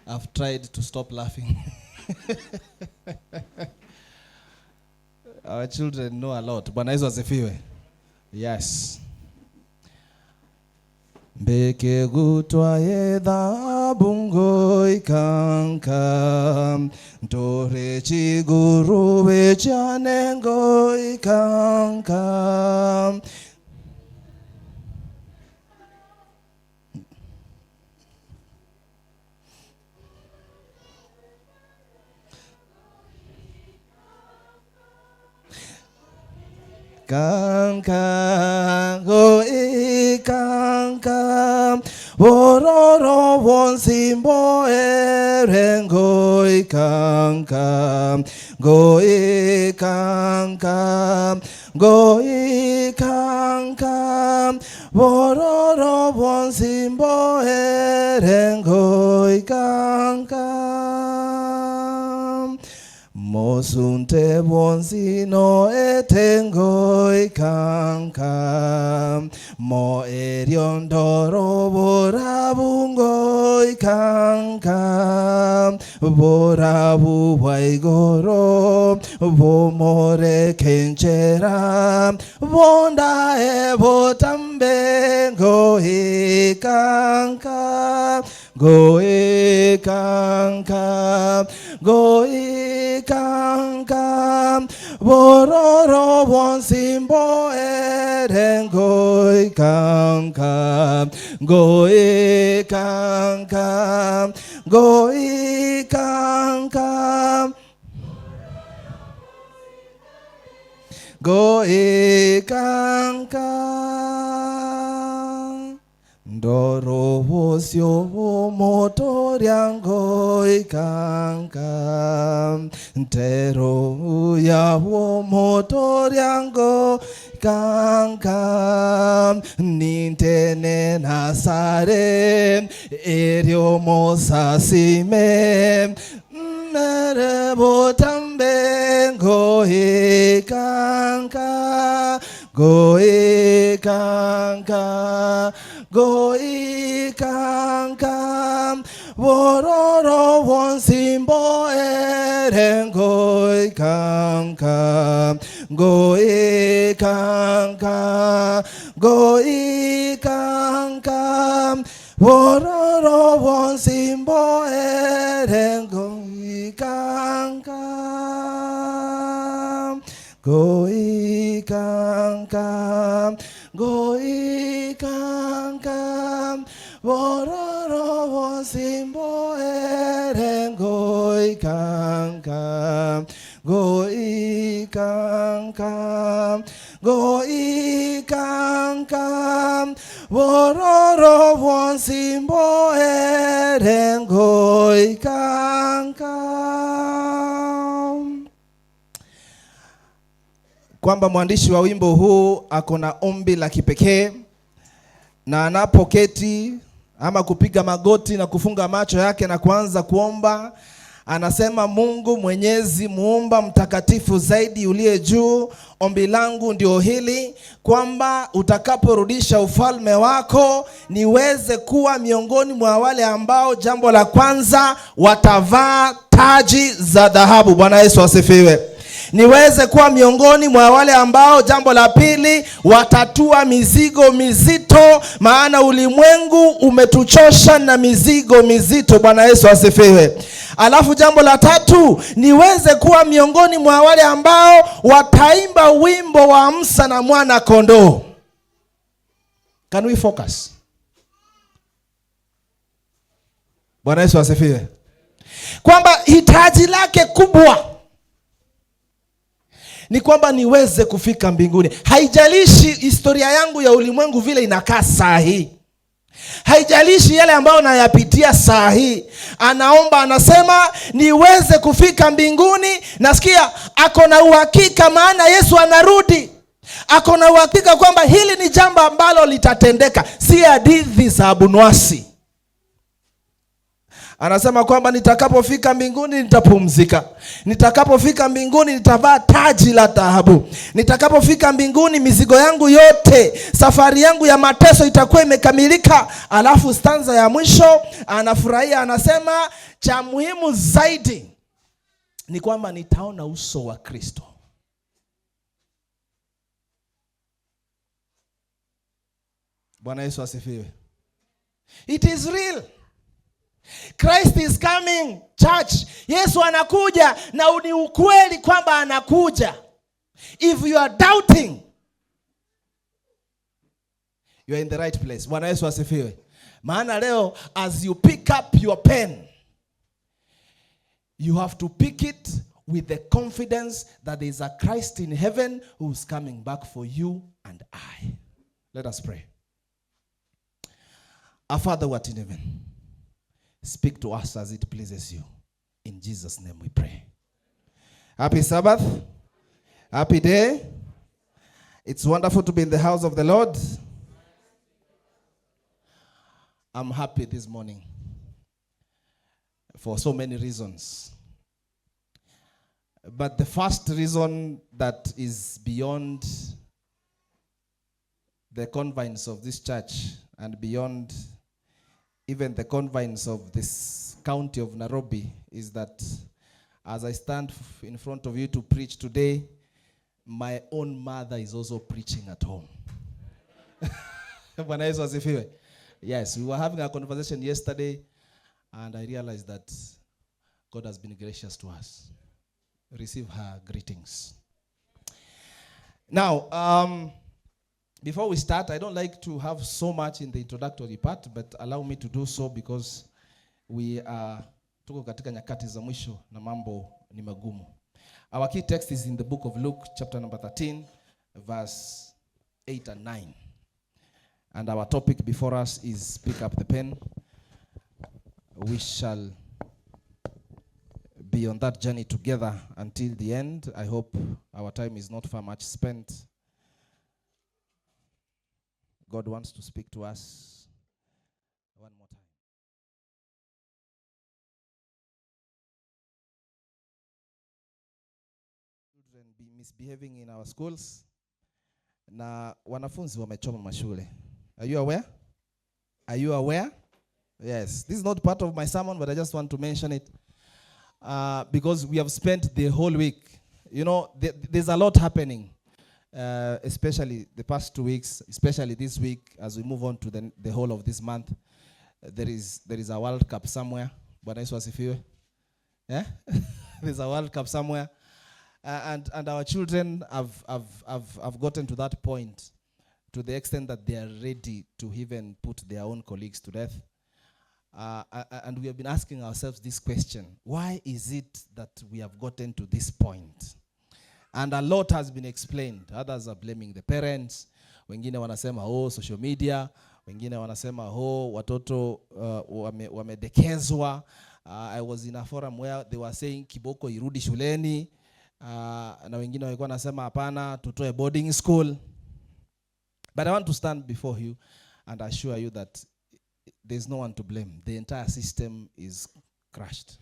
I've tried to stop laughing. Our children know a lot. Bwana Yesu asifiwe. Yes. Mbeke gutwa dhahabu ngoi kanka Ntore chiguruwe chane ngoi kanka Kanka goi kanka Wororo wonsimbo erengoi kanka Goi kanka Goi kanka Wororo wonsimbo erengoi kanka Mosunte bonsino etengoi kanka Mo eriondoro borabungoi kanka Borabu waigoro Bomore kenchera Bonda ebotambe Goi kanka Goi kanka Goi kanka Bororo wonsimbo erengoi kanka Goi kanka Goi kanka Goi kanka Ndoro wosyo motoriangoi kanka Ntero ya motoriango kanka Nintene nasare erio mosasime Mere botambe goi kanka Goi kanka Goi kanka Wororo wonsimbo erengoi kanka Goi kanka Goi kanka Wororo wonsimbo erengoi kanka Goi kanka Goi kanka Wororo wonsimbo erengoi kanka Goi kanka Goi kanka Wororo wonsimbo erengoi kanka Kwamba mwandishi wa wimbo huu akona ombi la kipekee na anapoketi ama kupiga magoti na kufunga macho yake na kuanza kuomba, anasema Mungu Mwenyezi, muumba mtakatifu zaidi uliye juu, ombi langu ndio hili, kwamba utakaporudisha ufalme wako niweze kuwa miongoni mwa wale ambao jambo la kwanza watavaa taji za dhahabu. Bwana Yesu asifiwe. Niweze kuwa miongoni mwa wale ambao jambo la pili watatua mizigo mizito, maana ulimwengu umetuchosha na mizigo mizito. Bwana Yesu asifiwe. Alafu jambo la tatu, niweze kuwa miongoni mwa wale ambao wataimba wimbo wa Musa na mwana kondoo. Can we focus? Bwana Yesu asifiwe. Kwamba hitaji lake kubwa ni kwamba niweze kufika mbinguni. Haijalishi historia yangu ya ulimwengu vile inakaa saa hii. Haijalishi yale ambayo nayapitia saa hii. Anaomba, anasema niweze kufika mbinguni. Nasikia ako na uhakika, maana Yesu anarudi. Ako na uhakika kwamba hili ni jambo ambalo litatendeka, si hadithi za abunwasi. Anasema kwamba nitakapofika mbinguni nitapumzika. Nitakapofika mbinguni nitavaa taji la dhahabu. Nitakapofika mbinguni mizigo yangu yote, safari yangu ya mateso itakuwa imekamilika. Alafu stanza ya mwisho anafurahia, anasema cha muhimu zaidi ni kwamba nitaona uso wa Kristo. Bwana Yesu asifiwe. It is real. Christ is coming, church. Yesu anakuja, na ni ukweli kwamba anakuja. If you are doubting, you are in the right place. Bwana Yesu asifiwe. Maana leo, as you pick up your pen, you have to pick it with the confidence that there is a Christ in heaven who is coming back for you and I. Let us pray. Our Father who art in heaven, speak to us as it pleases you. In Jesus' name we pray. Happy Sabbath. Happy day. It's wonderful to be in the house of the Lord. I'm happy this morning for so many reasons. But the first reason that is beyond the confines of this church and beyond even the confines of this county of Nairobi is that as I stand in front of you to preach today, my own mother is also preaching at home. Yes, we were having a conversation yesterday, and I realized that God has been gracious to us. Receive her greetings. Now, before we start, I don't like to have so much in the introductory part, but allow me to do so because we are tuko katika nyakati za mwisho na mambo ni magumu. Our key text is in the book of Luke, chapter number 13, verse 8 and 9. And our topic before us is pick up the pen. We shall be on that journey together until the end. I hope our time is not far much spent. God wants to speak to us one more time. Children be misbehaving in our schools. Na wanafunzi wamechoma mashule. Are you aware? Are you aware? Yes. This is not part of my sermon, but I just want to mention it. Because we have spent the whole week. You know, there's a lot happening. Especially the past 2 weeks, especially this week, as we move on to the whole of this month, there is a World Cup somewhere. Bwana Yesu asifiwe. Yeah? There's a World Cup somewhere. And our children have gotten to that point to the extent that they are ready to even put their own colleagues to death. And we have been asking ourselves this question: why is it that we have gotten to this point? And a lot has been explained. Others are blaming the parents. Wengine wanasema social media. Wengine wanasema watoto wamedekezwa. I was in a forum where they were saying kiboko irudi shuleni. Na wengine walikuwa wanasema hapana, tutoe boarding school. But I want to stand before you and assure you that there's no one to blame. The entire system is crushed.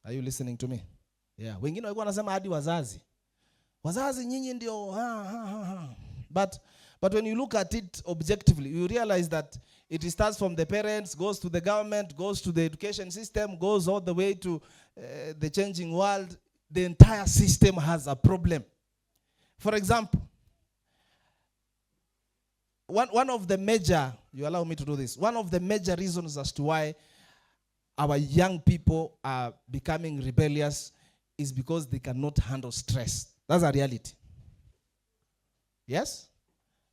Are you listening to me? Yeah. Wengine walikuwa wanasema hadi wazazi. Wazazi nyinyi ndio But when you look at it objectively, you realize that it starts from the parents, goes to the government, goes to the education system, goes all the way to the changing world. The entire system has a problem. For example, one of the major, you allow me to do this, one of the major reasons as to why our young people are becoming rebellious is because they cannot handle stress. That's a reality. Yes?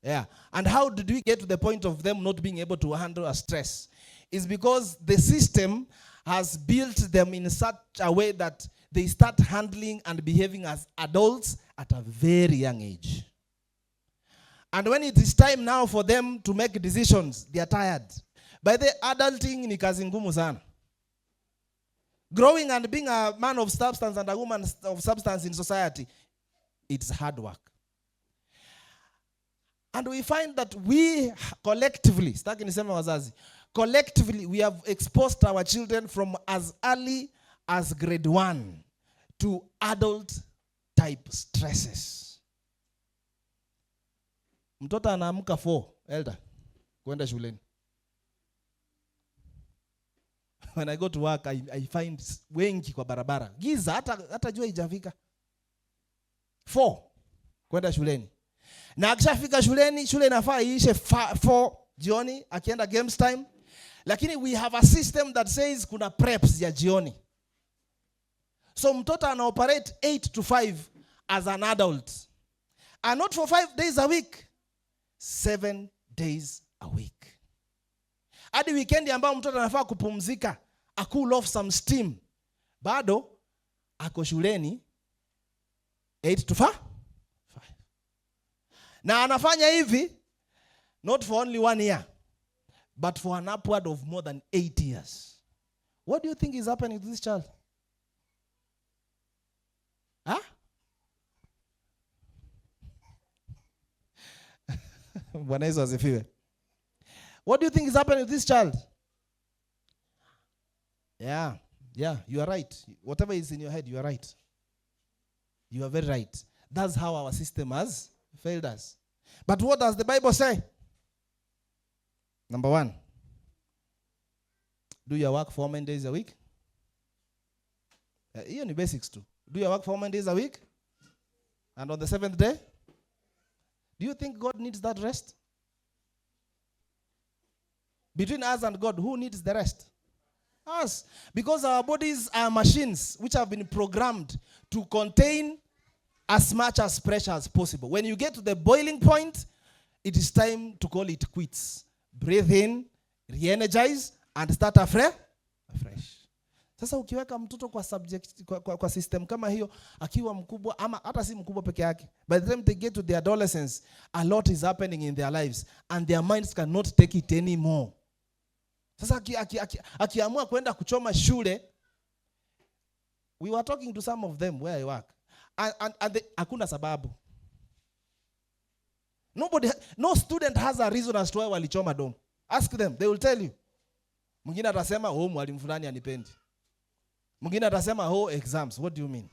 Yeah. And how did we get to the point of them not being able to handle a stress? It's because the system has built them in such a way that they start handling and behaving as adults at a very young age. And when it is time now for them to make decisions, they are tired. By the adulting ni kazi ngumu sana. Growing and being a man of substance and a woman of substance in society, it's hard work. And we find that we collectively, collectively we have exposed our children from as early as grade 1 to adult type stresses. Mtoto anaamka 4, elder, kwenda shuleni. when I go to work, I find wengi kwa barabara. Giza hata jua haijafika. 4 kwenda shuleni. Na akishafika shuleni, shule inafaa iishe 4 jioni akienda games time. Lakini we have a system that says kuna preps ya jioni. So mtoto ana operate 8 to 5 as an adult. And not for 5 days a week. 7 days a week. Hadi weekend ambao mtoto anafaa kupumzika, a cool off some steam, bado ako shuleni 8 to 5. Na anafanya hivi not for only 1 year, but for an upward of more than 8 years. What do you think is happening to this child? Huh? Bwana Yesu asifiwe. What do you think is happening to this child? Yeah, you are right. Whatever is in your head, you are right. You are very right. That's how our system has failed us. But what does the Bible say? Number 1, do your work 4 days a week. Hiyo ni basics too. Do your work 4 days a week. And on the 7th day, do you think God needs that rest? Between us and God, who needs the rest? Us. Because our bodies are machines which have been programmed to contain as much as pressure as possible. When you get to the boiling point, it is time to call it quits. Breathe in, re-energize, and start afresh. Sasa ukiweka mtoto kwa subject kwa system kama hiyo, akiwa mkubwa ama hata si mkubwa peke yake, by the time they get to the adolescence, a lot is happening in their lives and their minds cannot take it anymore. Sasa akiamua kwenda kuchoma shule, we were talking to some of them where I work, and hakuna sababu. No student has a reason as to why walichoma dom. Ask them, they will tell you. Mwingine atasema mwalimu fulani anipendi. Mwingine atasema exams. What do you mean?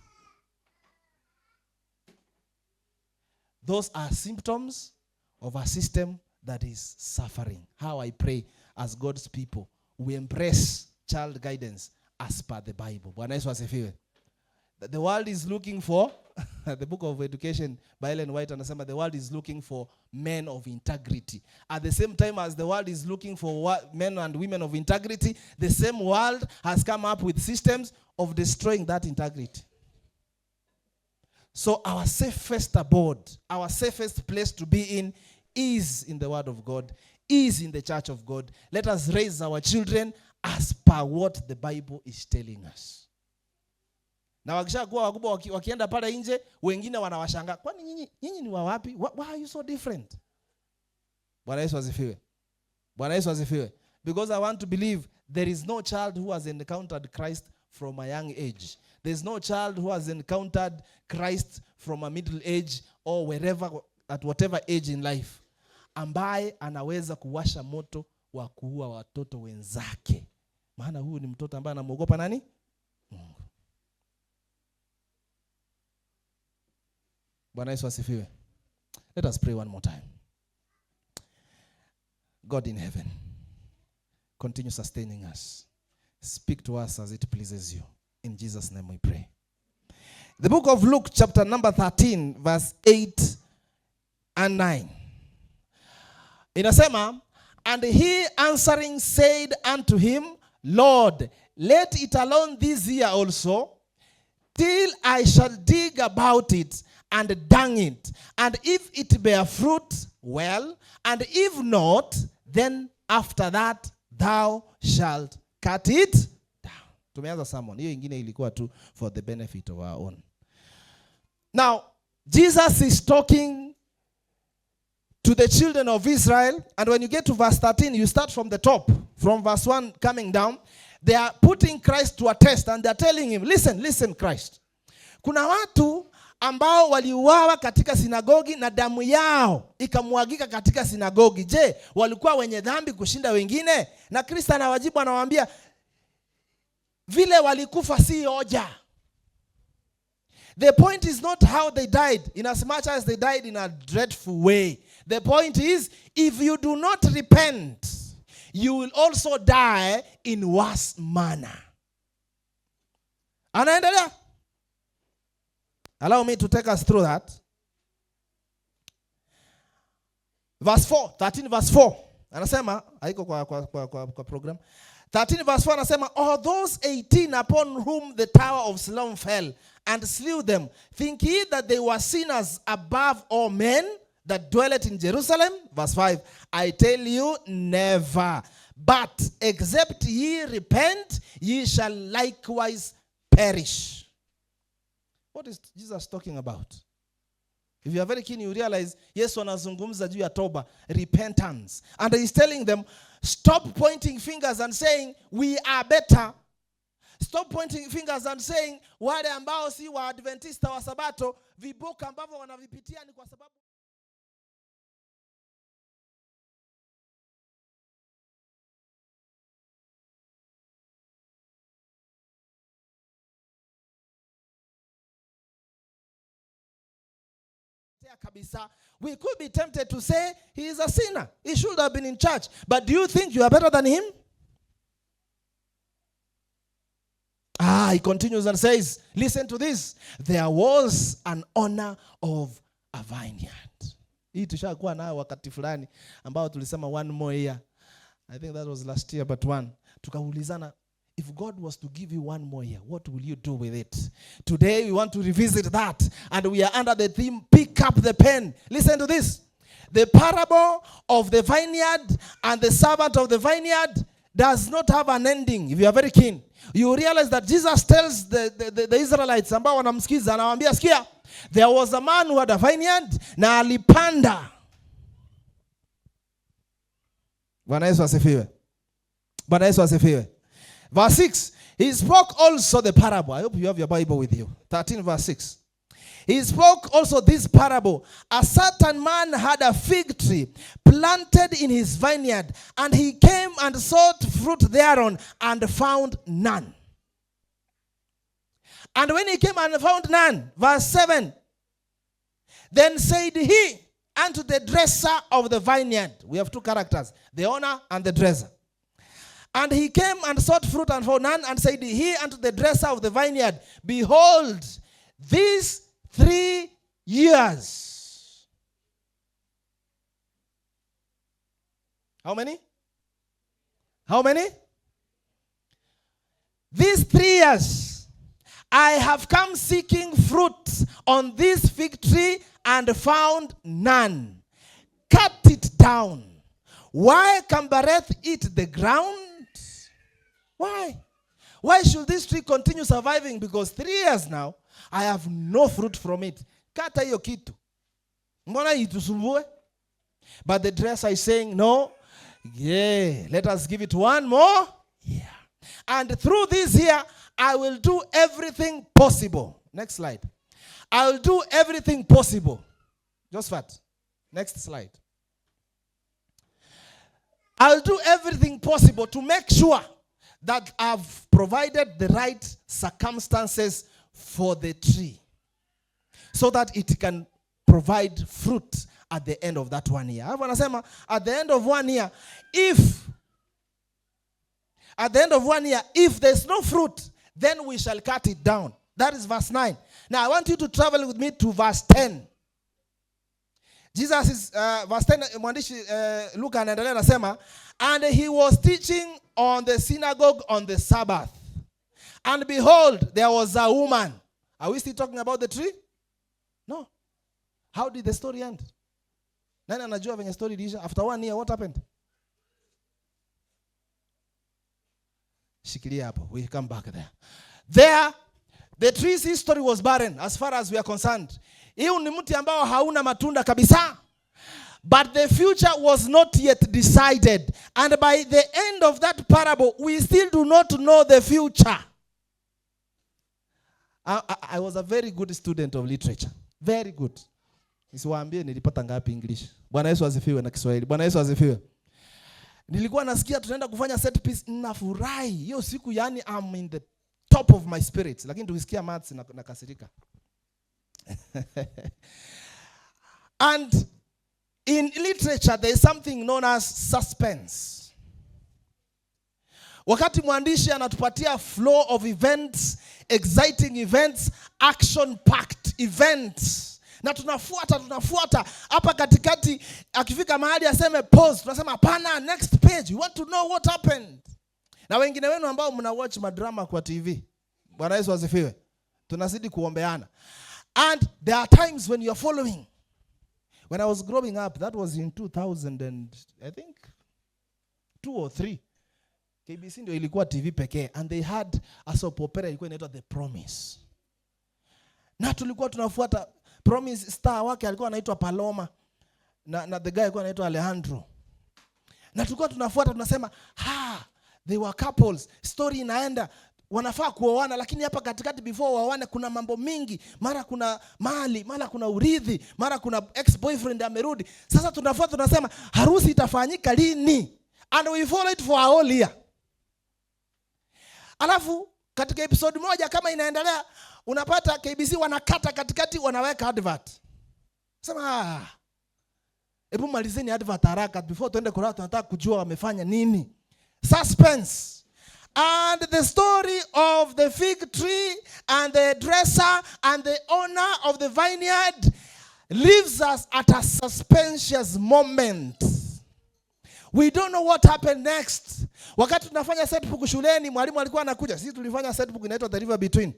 Those are symptoms of a system that is suffering. How I pray as God's people, we embrace child guidance as per the Bible. Bwana Yesu asifiwe. The world is looking for, the book of education by Ellen White anasema, the world is looking for men of integrity. At the same time as the world is looking for men and women of integrity, the same world has come up with systems of destroying that integrity. So our safest abode, our safest place to be in is in the Word of God, is in the church of God. Let us raise our children as per what the Bible is telling us. Na wakishakuwa wakubwa wakienda pale nje, wengine wanawashangaa, kwani nyinyi ni wa wapi? Why are you so different? Bwana Yesu asifiwe. Bwana Yesu asifiwe. Because I want to believe there is no child who has encountered Christ from a young age. There is no child who has encountered Christ from a middle age or wherever, at whatever age in life, ambaye anaweza kuwasha moto wa kuua watoto wenzake. Maana huyu ni mtoto ambaye anamuogopa nani? Mungu. Bwana Yesu asifiwe. Let us pray one more time. God in heaven, continue sustaining us. Speak to us as it pleases you. In Jesus' name we pray. The book of Luke, chapter number 13, verse 8 and 9. Inasema, and he answering said unto him, Lord, let it alone this year also, till I shall dig about it and dung it. And if it bear fruit, well, and if not, then after that thou shalt cut it down. Tumeanza sermon. Hiyo ingine ilikuwa tu for the benefit of our own. Now, Jesus is talking to the children of Israel. And when you get to verse 13, you start from the top. From verse 1 coming down. They are putting Christ to a test. And they are telling him, listen Christ. Kuna watu ambao waliuawa katika sinagogi na damu yao ikamwagika katika sinagogi. Je, walikuwa wenye dhambi kushinda wengine? Na Kristo anawajibu, anawaambia, vile walikufa si hoja. The point is not how they died, in as much as they died in a dreadful way. The point is, if you do not repent, you will also die in worse manner. Anaendelea. Allow me to take us through that. Verse 4, 13 verse 4. Anasema, haiko kwa program. 13 verse 4 anasema, "All those 18 upon whom the tower of Siloam fell and slew them, think ye that they were sinners above all men that dwelleth in Jerusalem?" Verse 5, "I tell you, never. But except ye repent, ye shall likewise perish." What is Jesus talking about? If you are very keen, you realize Yesu anazungumza juu ya toba, repentance. And he's telling them, stop pointing fingers and saying, we are better. Stop pointing fingers and saying, wale ambao si wa Adventista wa Sabato, vibuka ambavyo wanavipitia ni kwa sababu kabisa. We could be tempted to say he is a sinner. He should have been in church. But do you think you are better than him? He continues and says, listen to this. There was an owner of a vineyard. Hii tushakuwa nayo wakati fulani ambao tulisema one more year. I think that was last year but one. Tukaulizana, if God was to give you one more year, what will you do with it? Today we want to revisit that. And we are under the theme, pick up the pen. Listen to this. The parable of the vineyard and the servant of the vineyard does not have an ending. If you are very keen, you realize that Jesus tells the Israelites, ambao wanamsikiza, anawaambia, sikia, there was a man who had a vineyard na alipanda. Bwana Yesu asifiwe. Bwana Yesu asifiwe. Verse 6, he spoke also the parable. I hope you have your Bible with you. 13 verse 6. He spoke also this parable. A certain man had a fig tree planted in his vineyard, and he came and sought fruit thereon and found none. And when he came and found none, verse 7, then said he unto the dresser of the vineyard. We have two characters, the owner and the dresser. And he came and sought fruit and found none, and said he unto the dresser of the vineyard, behold, these 3 years. How many? How many? These 3 years, I have come seeking fruit on this fig tree and found none. Cut it down. Why cumbereth it the ground? Why? Why should this tree continue surviving? Because 3 years now, I have no fruit from it. Kata hiyo kitu. Mbona itusumbue? But the dresser is saying, no, yeah, let us give it one more year. And through this year, I will do everything possible. Next slide. I will do everything possible. Just that. Next slide. I'll do everything possible to make sure that I've provided the right circumstances for the tree, so that it can provide fruit at the end of that 1 year. I want to say, at the end of 1 year, if there's no fruit, then we shall cut it down. That is verse 9. Now I want you to travel with me to verse 10. Jesus is, verse 10, mwandishi Luka anaendelea anasema, and he was teaching on the synagogue on the Sabbath. And behold, there was a woman. Are we still talking about the tree? No. How did the story end? Nani anajua venye story iliisha? After 1 year, what happened? Shikilia hapo. We come back there. There, the tree's history was barren as far as we are concerned. Hiyo ni mti ambao hauna matunda kabisa. But the future was not yet decided. And by the end of that parable, we still do not know the future. I was a very good student of literature. Very good. Nisiwaambie nilipata ngapi English. Bwana Yesu asifiwe na Kiswahili. Bwana Yesu asifiwe. Nilikuwa nasikia tunaenda kufanya set piece, nafurahi. Hiyo siku yani I'm in the top of my spirits. Lakini tukisikia maths nakasirika. And in literature, there is something known as suspense. Wakati mwandishi anatupatia flow of events, exciting events, action packed events, na tunafuata hapa katikati, akifika mahali aseme pause, tunasema hapana, next page, we want to know what happened. Na wengine wenu ambao mna watch madrama kwa TV, Bwana Yesu asifiwe, tunazidi kuombeana. And there are times when you are following. When I was growing up, that was in 2000 and I think 2 or 3. KBC ndio ilikuwa TV pekee, and they had a soap opera ilikuwa inaitwa The Promise. Na tulikuwa tunafuata Promise, star wake alikuwa anaitwa Paloma na the guy alikuwa anaitwa Alejandro. Na tulikuwa tunafuata, tunasema they were couples, story inaenda, wanafaa kuoana, lakini hapa katikati before waoane kuna mambo mingi, mara kuna mali, mara kuna urithi, mara kuna ex-boyfriend amerudi. Sasa tunafuata, tunasema harusi itafanyika lini? And we follow it for a whole year. Alafu katika episode moja kama inaendelea, unapata KBC wanakata katikati, wanaweka advert. Sema hebu malizeni advert haraka before tuende kulala, tunataka kujua wamefanya nini. Suspense. And the story of the fig tree and the dresser and the owner of the vineyard leaves us at a suspense moment. We don't know what happened next. Wakati tunafanya set book shuleni, mwalimu alikuwa anakuja. Sisi tulifanya set book inaitwa The River Between.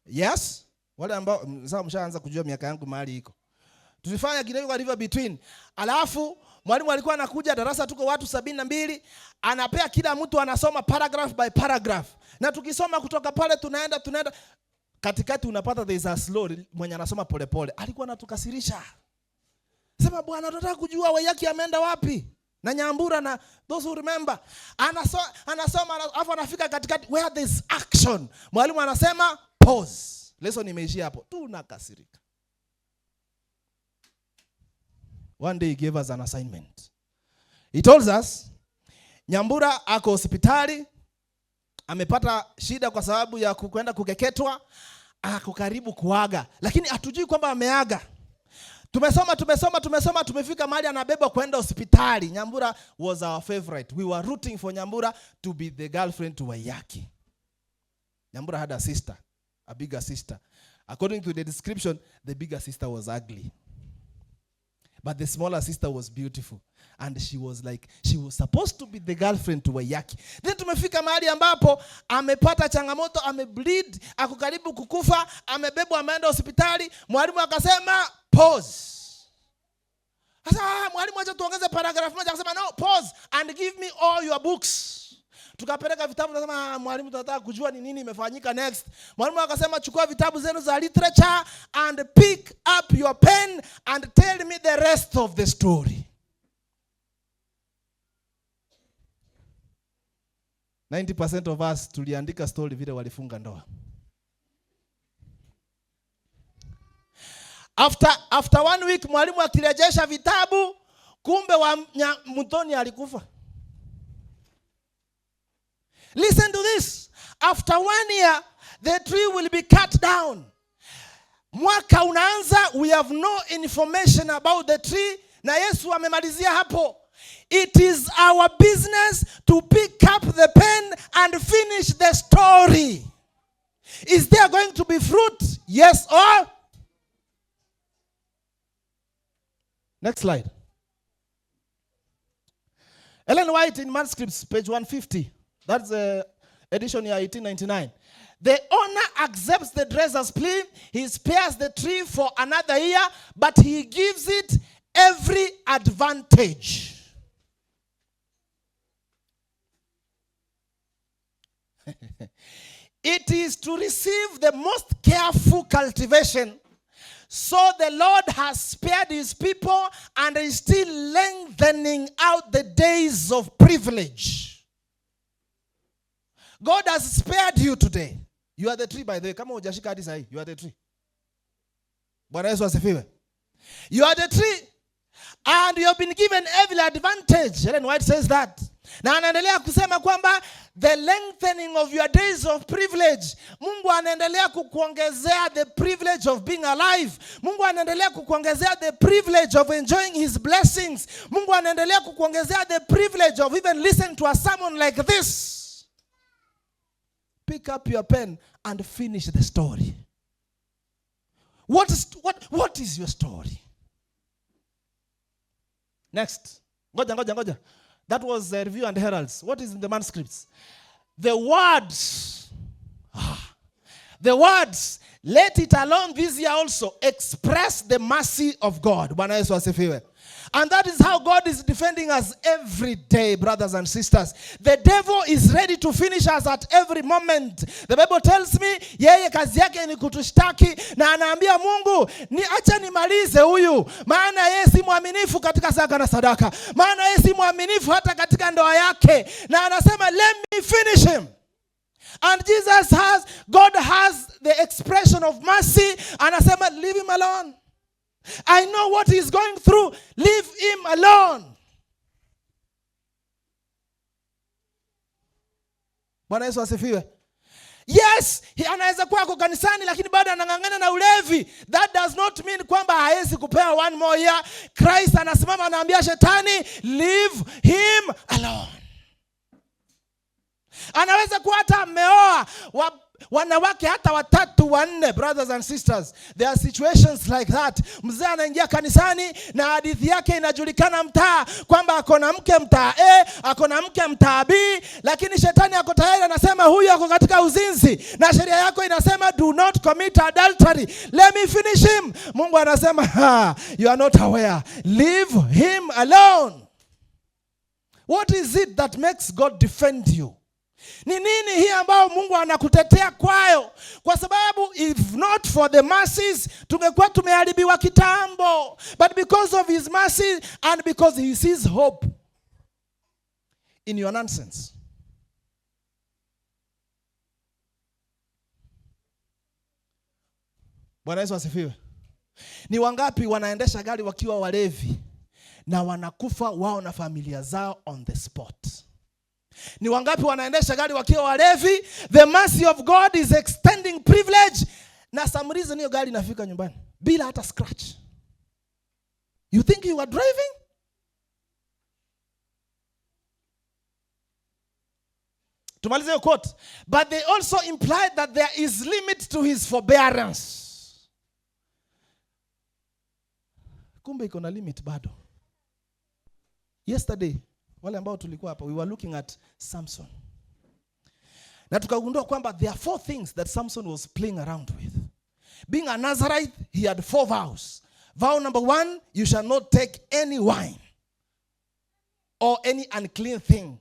Yes? Wale ambao sasa mshaanza kujua miaka yangu mahali iko. Tulifanya kidogo kwa River Between. Alafu mwalimu alikuwa anakuja, darasa tuko watu 72, anapea kila mtu anasoma paragraph by paragraph. Na tukisoma kutoka pale tunaenda katikati, unapata there is a slow mwenye anasoma polepole. Alikuwa anatukasirisha. Sema bwana, tunataka kujua Waiyaki ameenda wapi? Na Nyambura na those who remember. Anasoma alafu anafika katikati where there is action. Mwalimu anasema pause. Lesson imeishia hapo. Tunakasirika. One day he gave us an assignment. He told us Nyambura ako hospitali, amepata shida kwa sababu ya kwenda kukeketwa, ako karibu kuaga, lakini hatujui kwamba ameaga. Tumesoma tumefika mahali anabeba kwenda hospitali. Nyambura was our favorite. We were rooting for Nyambura to be the girlfriend to Waiyaki. Nyambura had a sister, a bigger sister. According to the description, the bigger sister was ugly. But the smaller sister was beautiful. And she was supposed to be the girlfriend to Waiyaki. Then tumefika mahali ambapo amepata changamoto, amebleed, ako karibu kukufa, amebebwa ameenda hospitali. Mwalimu akasema pause. Sasa mwalimu acha tuongeze paragraph moja, akasema no, pause and give me all your books. Tukapeleka vitabu, nasema mwalimu tunataka kujua ni nini imefanyika next. Mwalimu akasema chukua vitabu zenu za literature and pick up your pen and tell me the rest of the story. 90% of us tuliandika story vile walifunga ndoa. After 1 week mwalimu akirejesha vitabu, kumbe wa Mutoni alikufa. Listen to this. After 1 year, the tree will be cut down. Mwaka unaanza, we have no information about the tree. Na Yesu amemalizia hapo. It is our business to pick up the pen and finish the story. Is there going to be fruit? Yes or? Next slide. Ellen White in Manuscripts, page 150. That's the edition year 1899. The owner accepts the dresser's plea. He spares the tree for another year, but he gives it every advantage. It is to receive the most careful cultivation. So the Lord has spared his people and is still lengthening out the days of privilege. God has spared you today. You are the tree, by the way. Kama hujashika hadi sahi, you are the tree. Bwana Yesu asifiwe. You are the tree. And you have been given every advantage. Ellen White says that. Na anaendelea kusema kwamba the lengthening of your days of privilege. Mungu anaendelea kukuongezea the privilege of being alive. Mungu anaendelea kukuongezea the privilege of enjoying his blessings. Mungu anaendelea kukuongezea the privilege of even listening to a sermon like this. Pick up your pen and finish the story. What is your story? Next. Ngoja. That was the Review and Heralds. What is in the manuscripts? The words, let it alone this year also, express the mercy of God. Bwana Yesu asifiwe. And that is how God is defending us every day, brothers and sisters. The devil is ready to finish us at every moment. The Bible tells me, yeye kazi yake ni kutushtaki, na anaambia Mungu, acha nimalize huyu, maana yeye si mwaminifu katika zaka na sadaka, maana yeye si mwaminifu hata katika ndoa yake, na anasema let me finish him. And God has the expression of mercy, anasema leave him alone. I know what he's going through. Leave him alone. Bwana Yesu asifiwe. Yes, anaweza kuwa kwa kanisani lakini bado anang'ang'ana na ulevi. That does not mean kwamba hawezi kupewa one more year. Christ anasimama anaambia shetani, leave him alone. Anaweza kuwa hata ameoa wanawake hata 3 4, brothers and sisters. There are situations like that. Mzee anaingia kanisani na hadithi yake inajulikana mtaa kwamba akona mke mtaa A, akona mke mtaa B, lakini shetani ako tayari anasema huyu ako katika uzinzi, na sheria yako inasema do not commit adultery. Let me finish him. Mungu anasema you are not aware. Leave him alone. What is it that makes God defend you? Ni nini hii ambao Mungu anakutetea kwayo? Kwa sababu if not for the mercies, tungekuwa tumeharibiwa kitambo. But because of his mercy and because he sees hope in your nonsense. Bwana Yesu asifiwe. Ni wangapi wanaendesha gari wakiwa walevi na wanakufa wao na familia zao on the spot? Ni wangapi wanaendesha gari wakiwa walevi? The mercy of God is extending privilege, na some reason hiyo gari inafika nyumbani bila hata scratch. You think you are driving? Tumalize hiyo quote. But they also implied that there is limit to his forbearance. Kumbe iko na limit bado. Yesterday, wale ambao tulikuwa hapa, we were looking at Samson. Na tukagundua kwamba there are 4 things that Samson was playing around with. Being a Nazarite, he had 4 vows. Vow number 1, you shall not take any wine or any unclean thing.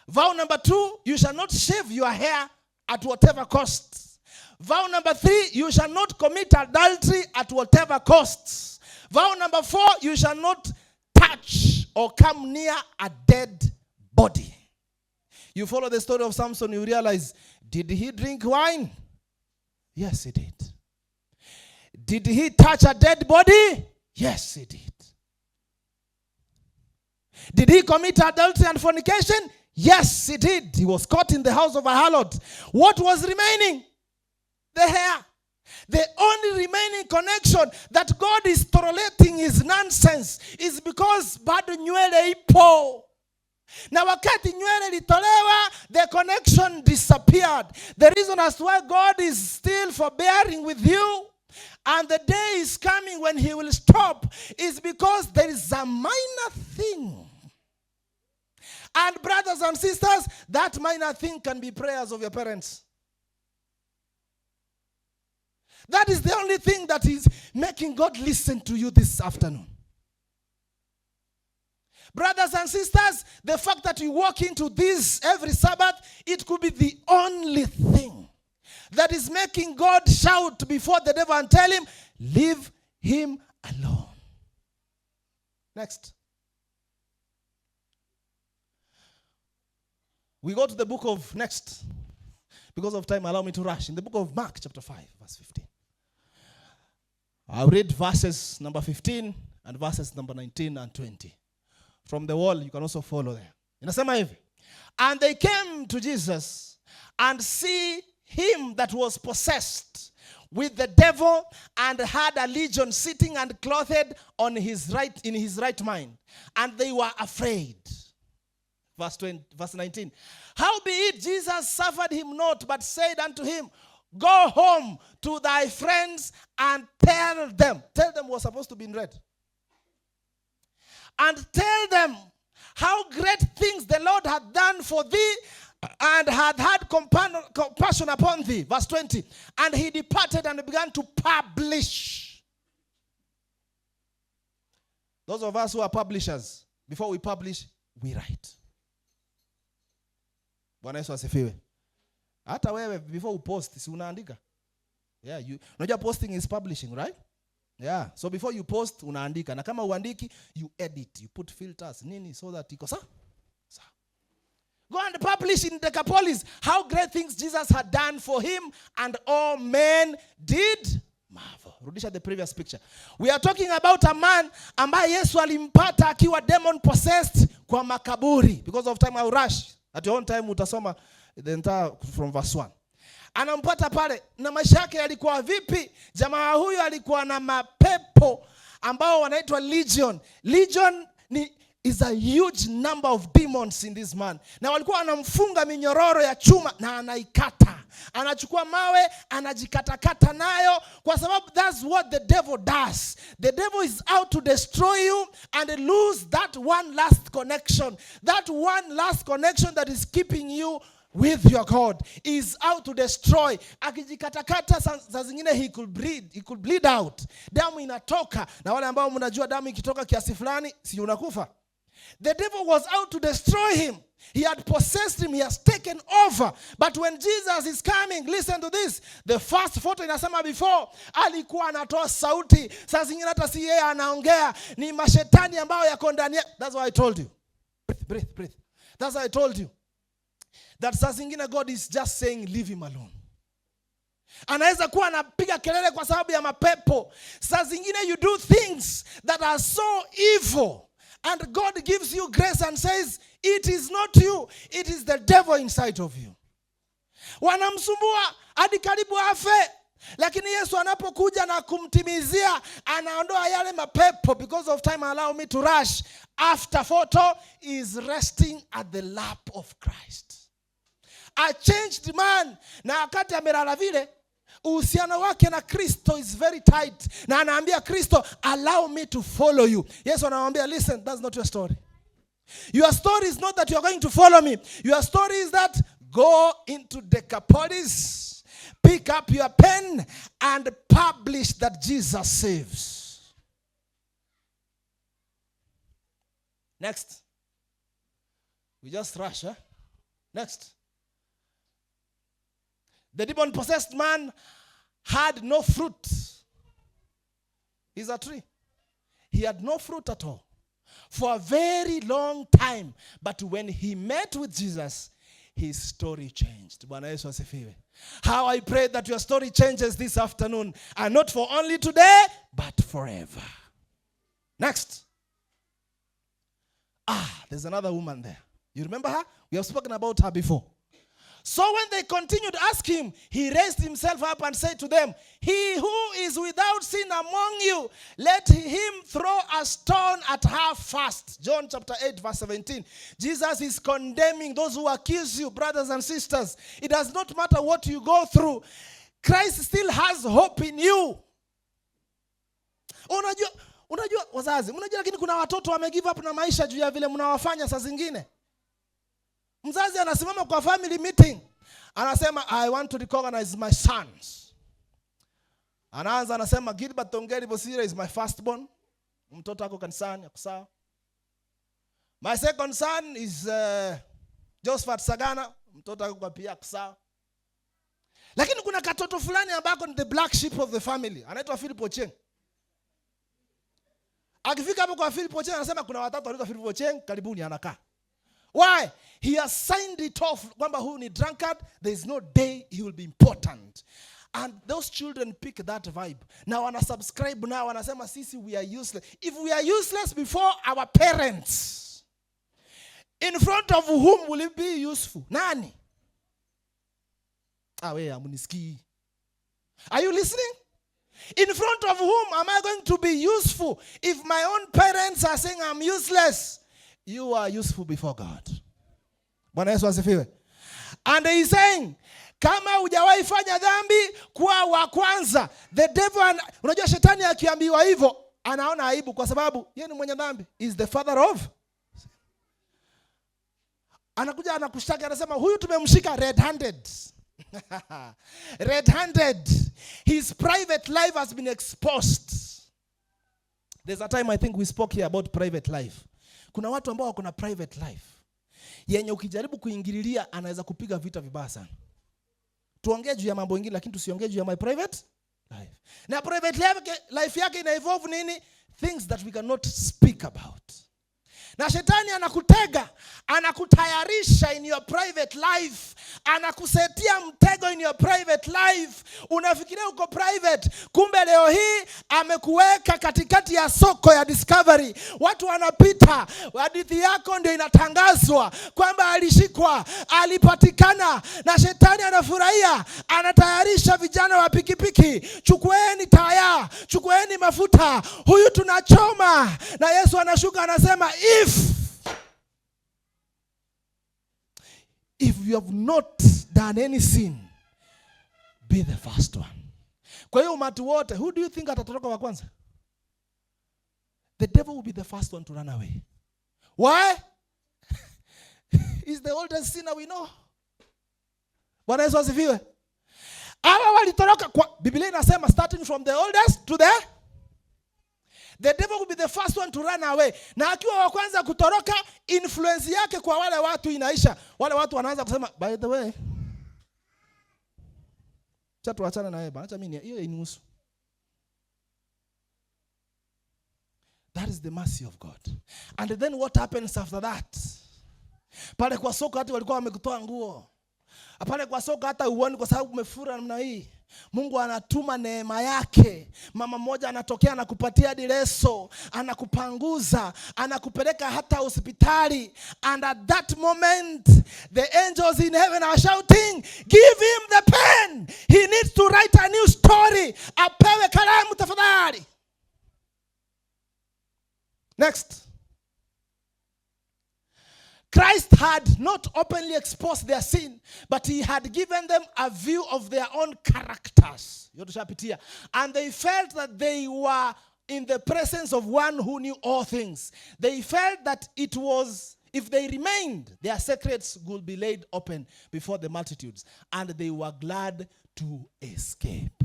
Vow number 2, you shall not shave your hair at whatever cost. Vow number 3, you shall not commit adultery at whatever costs. Vow number 4, you shall not touch or come near a dead body. You follow the story of Samson, you realize, did he drink wine? Yes, he did. Did he touch a dead body? Yes, he did. Did he commit adultery and fornication? Yes, he did. He was caught in the house of a harlot. What was remaining? The hair. The only remaining connection that God is tolerating his nonsense is because bado nywele ipo. Na wakati nywele litolewa, the connection disappeared. The reason as to why God is still forbearing with you, and the day is coming when he will stop, is because there is a minor thing. And brothers and sisters, that minor thing can be prayers of your parents. That is the only thing that is making God listen to you this afternoon. Brothers and sisters, the fact that you walk into this every Sabbath, it could be the only thing that is making God shout before the devil and tell him, leave him alone. Next. We go to the book of next. Because of time, allow me to rush. In the book of Mark, chapter 5, verse 15. I'll read verses number 15 and verses number 19 and 20. From the wall, you can also follow there. Inasema hivi. And they came to Jesus and see him that was possessed with the devil and had a legion sitting and clothed in his right mind. And they were afraid. Verse 19. Howbeit Jesus suffered him not, but said unto him, Go home to thy friends and tell them. Tell them was supposed to be in red. And tell them how great things the Lord had done for thee and had compassion upon thee. Verse 20. And he departed and began to publish. Those of us who are publishers, before we publish, we write. Bwana Yesu asifiwe. Hata wewe before you post, si unaandika? Yeah, unajua posting is publishing, right? Yeah, so before you post, unaandika. Na kama uandiki, you edit, you put filters, nini, so that iko sawa. Go and publish in Decapolis how great things Jesus had done for him, and all men did marvel. Rudisha the previous picture. We are talking about a man ambaye Yesu alimpata akiwa demon possessed kwa makaburi. Because of time I will rush. At your own time utasoma the entire from verse 1. Anampata pale na maisha yake yalikuwa vipi? Jamaa huyu alikuwa na mapepo ambao wanaitwa legion. Legion is a huge number of demons in this man. Na walikuwa wanamfunga minyororo ya chuma na anaikata. Anachukua mawe, anajikatakata nayo, kwa sababu that's what the devil does. The devil is out to destroy you and lose that one last connection. That one last connection that is keeping you with your God is out to destroy. Akijikatakata saa zingine he could bleed out. Damu inatoka, na wale ambao mnajua damu ikitoka kiasi fulani si unakufa. The devil was out to destroy him. He had possessed him. He has taken over. But when Jesus is coming, listen to this. The first photo inasema before, alikuwa anatoa sauti. Saa zingine hata si yeye anaongea, ni mashetani ambao yako ndani. That's why I told you. Breathe. That's why I told you. That saa zingine God is just saying, leave him alone. Anaweza kuwa anapiga kelele kwa sababu ya mapepo. Saa zingine you do things that are so evil. And God gives you grace and says, it is not you, it is the devil inside of you. Wanamsumbua hadi karibu afe. Lakini Yesu anapokuja na kumtimizia, anaondoa yale mapepo. Because of time, allow me to rush. After photo is resting at the lap of Christ. A changed man. Na wakati amelala vile, uhusiano wake na Kristo is very tight. Na anaambia Kristo, allow me to follow you. Yesu anamwambia, listen, that's not your story. Your story is not that you are going to follow me. Your story is that go into Decapolis, pick up your pen, and publish that Jesus saves. Next. We just rush, huh? Next. The demon-possessed man had no fruit. He's a tree. He had no fruit at all for a very long time. But when he met with Jesus, his story changed. Bwana Yesu asifiwe. How I pray that your story changes this afternoon. And not for only today, but forever. Next. There's another woman there. You remember her? We have spoken about her before. So when they continued to ask him, he raised himself up and said to them, he who is without sin among you, let him throw a stone at her first. John chapter 8 verse 17. Jesus is condemning those who accuse you, brothers and sisters. It does not matter what you go through. Christ still has hope in you. Unajua wazazi, unajua lakini kuna watoto wamegive up na maisha juu ya vile mnawafanya saa zingine. Mzazi anasimama kwa family meeting. Anasema, I want to recognize my sons. Anaanza anasema, Gilbert Tongeri Bosire is my firstborn. Mtoto ako kanisani, ako sawa. My second son is Josephat Sagana. Mtoto ako kwa pia, ako sawa. Lakini kuna katoto fulani ambako ni the black sheep of the family. Anaitwa Philip Ocheng. Akifika hapo kwa Philip Ocheng anasema kuna watatu wanaitwa Philip Ocheng, karibuni anakaa. Why? He has signed it off. Kwamba huyu ni drunkard, there is no day he will be important. And those children pick that vibe. Now wana subscribe now, wanasema sisi we are useless. If we are useless before our parents, In front of whom will it be useful? Nani? We amunisikii. Are you listening? In front of whom am I going to be useful? If my own parents are saying I'm useless, you are useful before God. Bwana Yesu asifiwe. And he's saying, kama hujawahi fanya dhambi, kuwa wa kwanza. The devil, unajua shetani akiambiwa hivyo, anaona aibu kwa sababu yeye ni mwenye dhambi. Is the father of. Anakuja anakushtaki, anasema huyu tumemshika red-handed. Red-handed. His private life has been exposed. There's a time I think we spoke here about private life. Kuna watu ambao wako na private life yenye ukijaribu kuingililia anaweza kupiga vita vibaya sana. Tuongee juu ya mambo mengine lakini tusiongee juu ya my private life. Na private life yake ina evolve nini? Things that we cannot speak about. Na shetani anakutega, anakutayarisha in your private life, anakusetia mtego in your private life. Unafikiria uko private, kumbe leo hii amekuweka katikati ya soko ya discovery. Watu wanapita, hadithi yako ndio inatangazwa kwamba alishikwa, alipatikana, na shetani anafurahia, anatayarisha vijana wa pikipiki, chukueni taya, chukueni mafuta, huyu tunachoma. Na Yesu anashuka anasema, if you have not done any sin, be the first one. Kwa hiyo umati wote, who do you think atatoroka wa kwanza? The devil will be the first one to run away. Why? He's the oldest sinner we know. Bwana Yesu asifiwe. Hawa walitoroka kwa Biblia inasema starting from the oldest to the devil will be the first one to run away. Na akiwa wa kwanza kutoroka, influence yake kwa wale watu inaisha. Wale watu wanaanza kusema, by the way, chatu achana na wewe bana, acha mimi hiyo inihusu. That is the mercy of God. And then what happens after that? Pale kwa soko hata walikuwa wamekutoa nguo. Pale kwa soko hata uone kwa sababu umefura namna hii. Mungu anatuma neema yake. Mama mmoja anatokea anakupatia dileso, anakupanguza, anakupeleka hata hospitali. And at that moment, the angels in heaven are shouting, give him the pen. He needs to write a new story. Apewe kalamu tafadhali. Next. Christ had not openly exposed their sin, but he had given them a view of their own characters. And they felt that they were in the presence of one who knew all things. They felt that it was, if they remained, their secrets would be laid open before the multitudes. And they were glad to escape.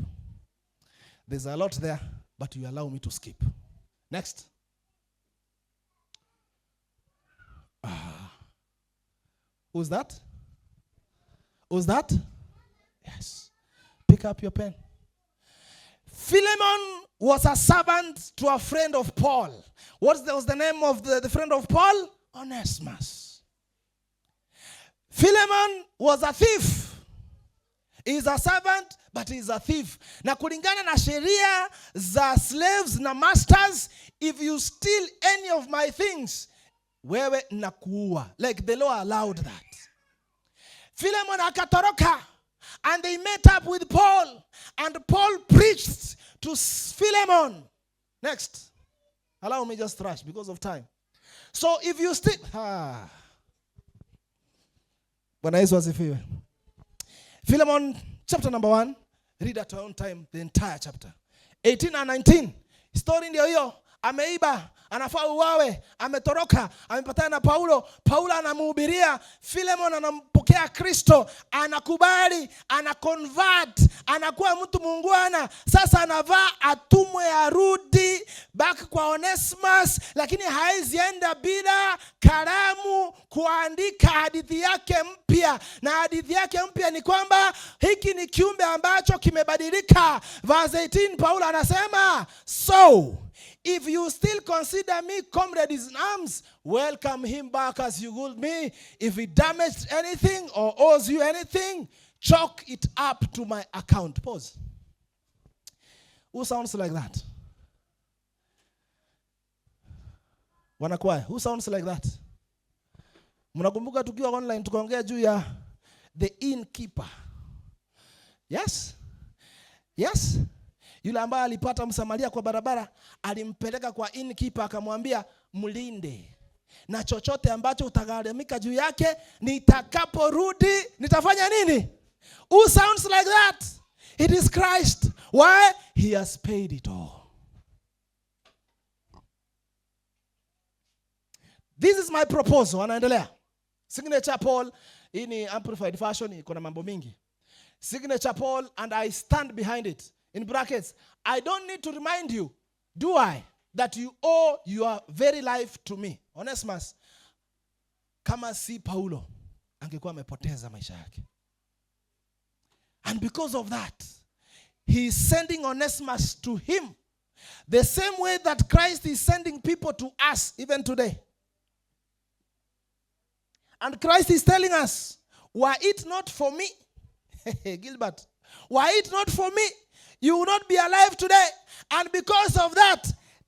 There's a lot there, but you allow me to skip. Next. Who's that? Who's that? Yes. Pick up your pen. Philemon was a servant to a friend of Paul. What was the name of the friend of Paul? Onesimus. Philemon was a thief. He's a servant, but he's a thief. Na kulingana na sheria za slaves na masters, if you steal any of my things, wewe nakuua. Like the law allowed that. Philemon akatoroka, and they met up with Paul, and Paul preached to Philemon. Next. Allow me just rush because of time. So if you still Bwana Yesu asifiwe. Philemon chapter number 1, read at your own time the entire chapter. 18 and 19. Story ndio hiyo. Ameiba, anafaa uwawe, ametoroka, amepatana na Paulo. Paulo anamhubiria, Philemon anampokea Kristo, anakubali, anaconvert, anakuwa mtu muungwana. Sasa anavaa atumwe arudi back kwa Onesimus, lakini haizi enda bila kalamu kuandika hadithi yake mpya. Na hadithi yake mpya ni kwamba hiki ni kiumbe ambacho kimebadilika. Verse 18, Paulo anasema, so if you still consider me comrades in arms, welcome him back as you would me. If he damaged anything or owes you anything, chalk it up to my account. Pause. Who sounds like that? Wanakwaya, who sounds like that? Mnakumbuka tukiwa online tukaongea juu ya the innkeeper. Yes? Yes? Yule ambaye alipata Msamaria kwa barabara, alimpeleka kwa innkeeper akamwambia mlinde. Na chochote ambacho utagharamika juu yake, nitakaporudi nitafanya nini? Who sounds like that? It is Christ. Why? He has paid it all. This is my proposal. Anaendelea. Signature Paul, hii ni amplified version, iko na mambo mingi. Signature Paul, and I stand behind it. In brackets, I don't need to remind you, do I, that you owe your very life to me. Onesimus, kama si Paulo, angekuwa amepoteza maisha yake. And because of that, he is sending Onesimus to him. The same way that Christ is sending people to us even today. And Christ is telling us, were it not for me, Gilbert, were it not for me, you would not be alive today. And because of that,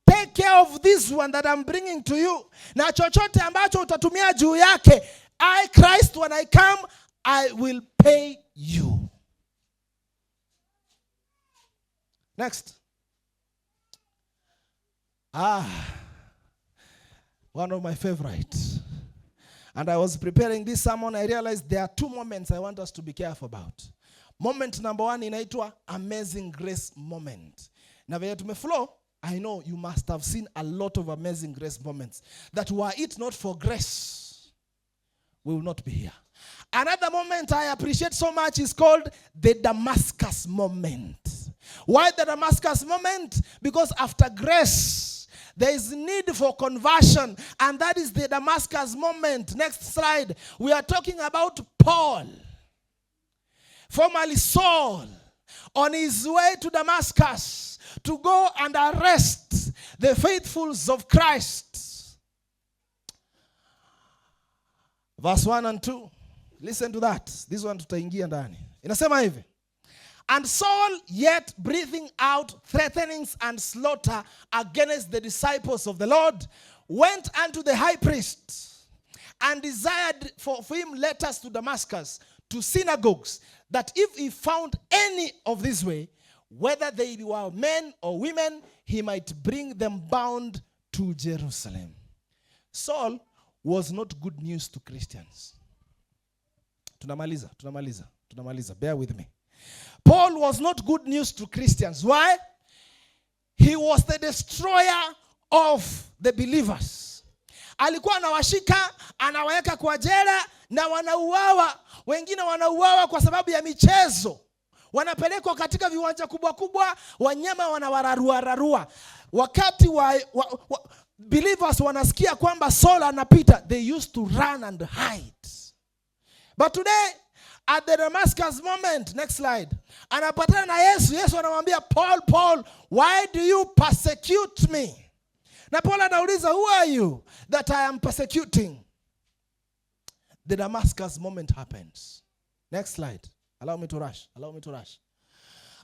take care of this one that I'm bringing to you. Na chochote ambacho utatumia juu yake, I, Christ, when I come, I will pay you. Next. One of my favorites. And I was preparing this sermon, I realized there are two moments I want us to be careful about. Moment number one inaitwa Amazing Grace moment. Na vile tumeflow, I know you must have seen a lot of Amazing Grace moments. That were it not for grace, we will not be here. Another moment I appreciate so much is called the Damascus moment. Why the Damascus moment? Because after grace, there is need for conversion, and that is the Damascus moment. Next slide. We are talking about Paul, formerly Saul, on his way to Damascus to go and arrest the faithfuls of Christ. Verse 1 and 2. Listen to that. This one tutaingia ndani. Inasema hivi. And Saul, yet breathing out threatenings and slaughter against the disciples of the Lord, went unto the high priest and desired for him letters to Damascus, to synagogues, that if he found any of this way, whether they were men or women, he might bring them bound to Jerusalem. Saul was not good news to Christians. Tunamaliza. Bear with me. Paul was not good news to Christians. Why? He was the destroyer of the believers. Alikuwa anawashika, anawaweka kwa jela na wanauawa. Wengine wanauawa kwa sababu ya michezo. Wanapelekwa katika viwanja kubwa kubwa, wanyama wanawararua. Wakati believers wanasikia kwamba Saul anapita, they used to run and hide. But today, at the Damascus moment, next slide, anapatana na Yesu. Yesu anamwambia Paul, why do you persecute me? Na Paul anauliza, who are you that I am persecuting? The Damascus moment happens. Next slide. Allow me to rush.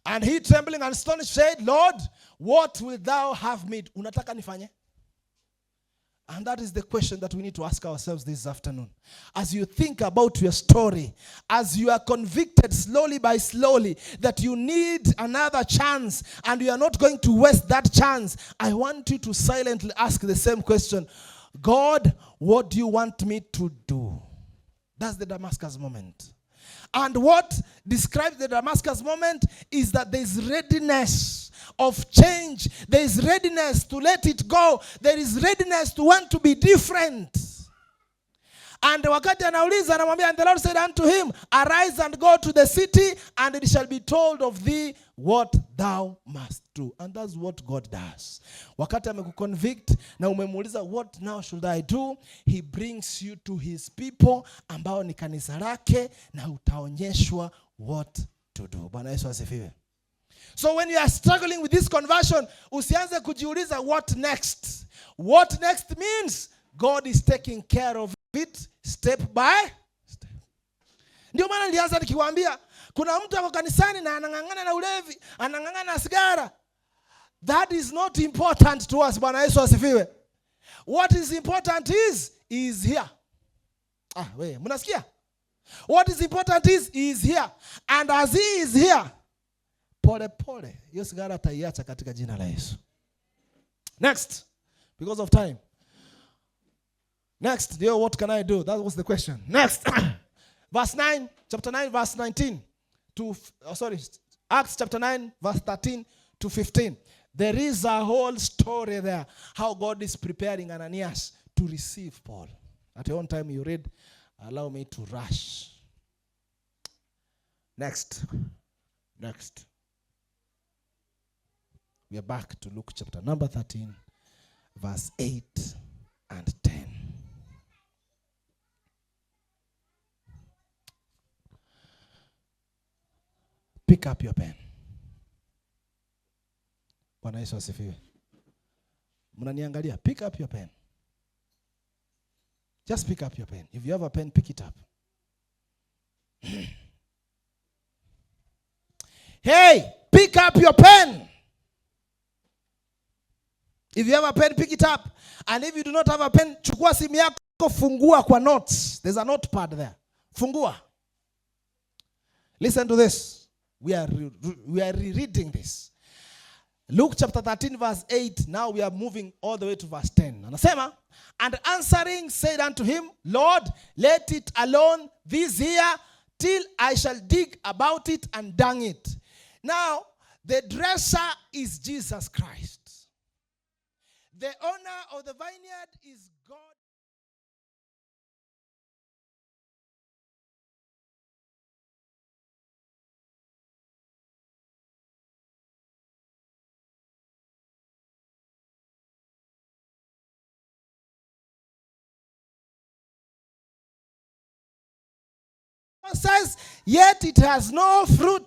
And he, trembling and astonished, said, Lord, what wilt thou have me? Unataka nifanye? And that is the question that we need to ask ourselves this afternoon. As you think about your story, as you are convicted slowly by slowly that you need another chance and you are not going to waste that chance, I want you to silently ask the same question. God, what do you want me to do? That's the Damascus moment. And what describes the Damascus moment is that there is readiness of change. There is readiness to let it go. There is readiness to want to be different. And wakati anauliza anamwambia, and the Lord said unto him, arise and go to the city, and it shall be told of thee what thou must do. And that's what God does. Wakati amekuconvict na umemuuliza what now should I do, he brings you to his people ambao ni kanisa lake, na utaonyeshwa what to do. Bwana Yesu asifiwe. So when you are struggling with this conversion, usianze kujiuliza what next. What next means God is taking care of it step by step. Ndio maana nilianza nikiwaambia kuna mtu ako kanisani na anang'ang'ana na ulevi, anang'ang'ana na sigara. That is not important to us. Bwana Yesu asifiwe. What is important is here. Mnasikia? What is important is he is here. And as he is here, pole pole, hiyo sigara ataiacha katika jina la Yesu. Next, because of time. Next, what can I do? That was the question. Next, verse 9, chapter 9, verse 19 to, Acts chapter 9, verse 13 to 15. There is a whole story there, how God is preparing Ananias to receive Paul. At your own time you read, allow me to rush. Next. We are back to Luke chapter number 13, verse 8 and 10. Pick up your pen. Bwana Yesu asifiwe. Mnaniangalia, pick up your pen. Just pick up your pen. If you have a pen, pick it up. Hey, pick up your pen. If you have a pen, pick it up. And if you do not have a pen, chukua simu yako, fungua kwa notes. There's a notepad there. Fungua. Listen to this. We are rereading this. Luke chapter 13 verse 8. Now we are moving all the way to verse 10. Anasema, and answering said unto him, Lord, let it alone this year till I shall dig about it and dung it. Now, the dresser is Jesus Christ. The owner of the vineyard is God. Says, yet it has no fruit.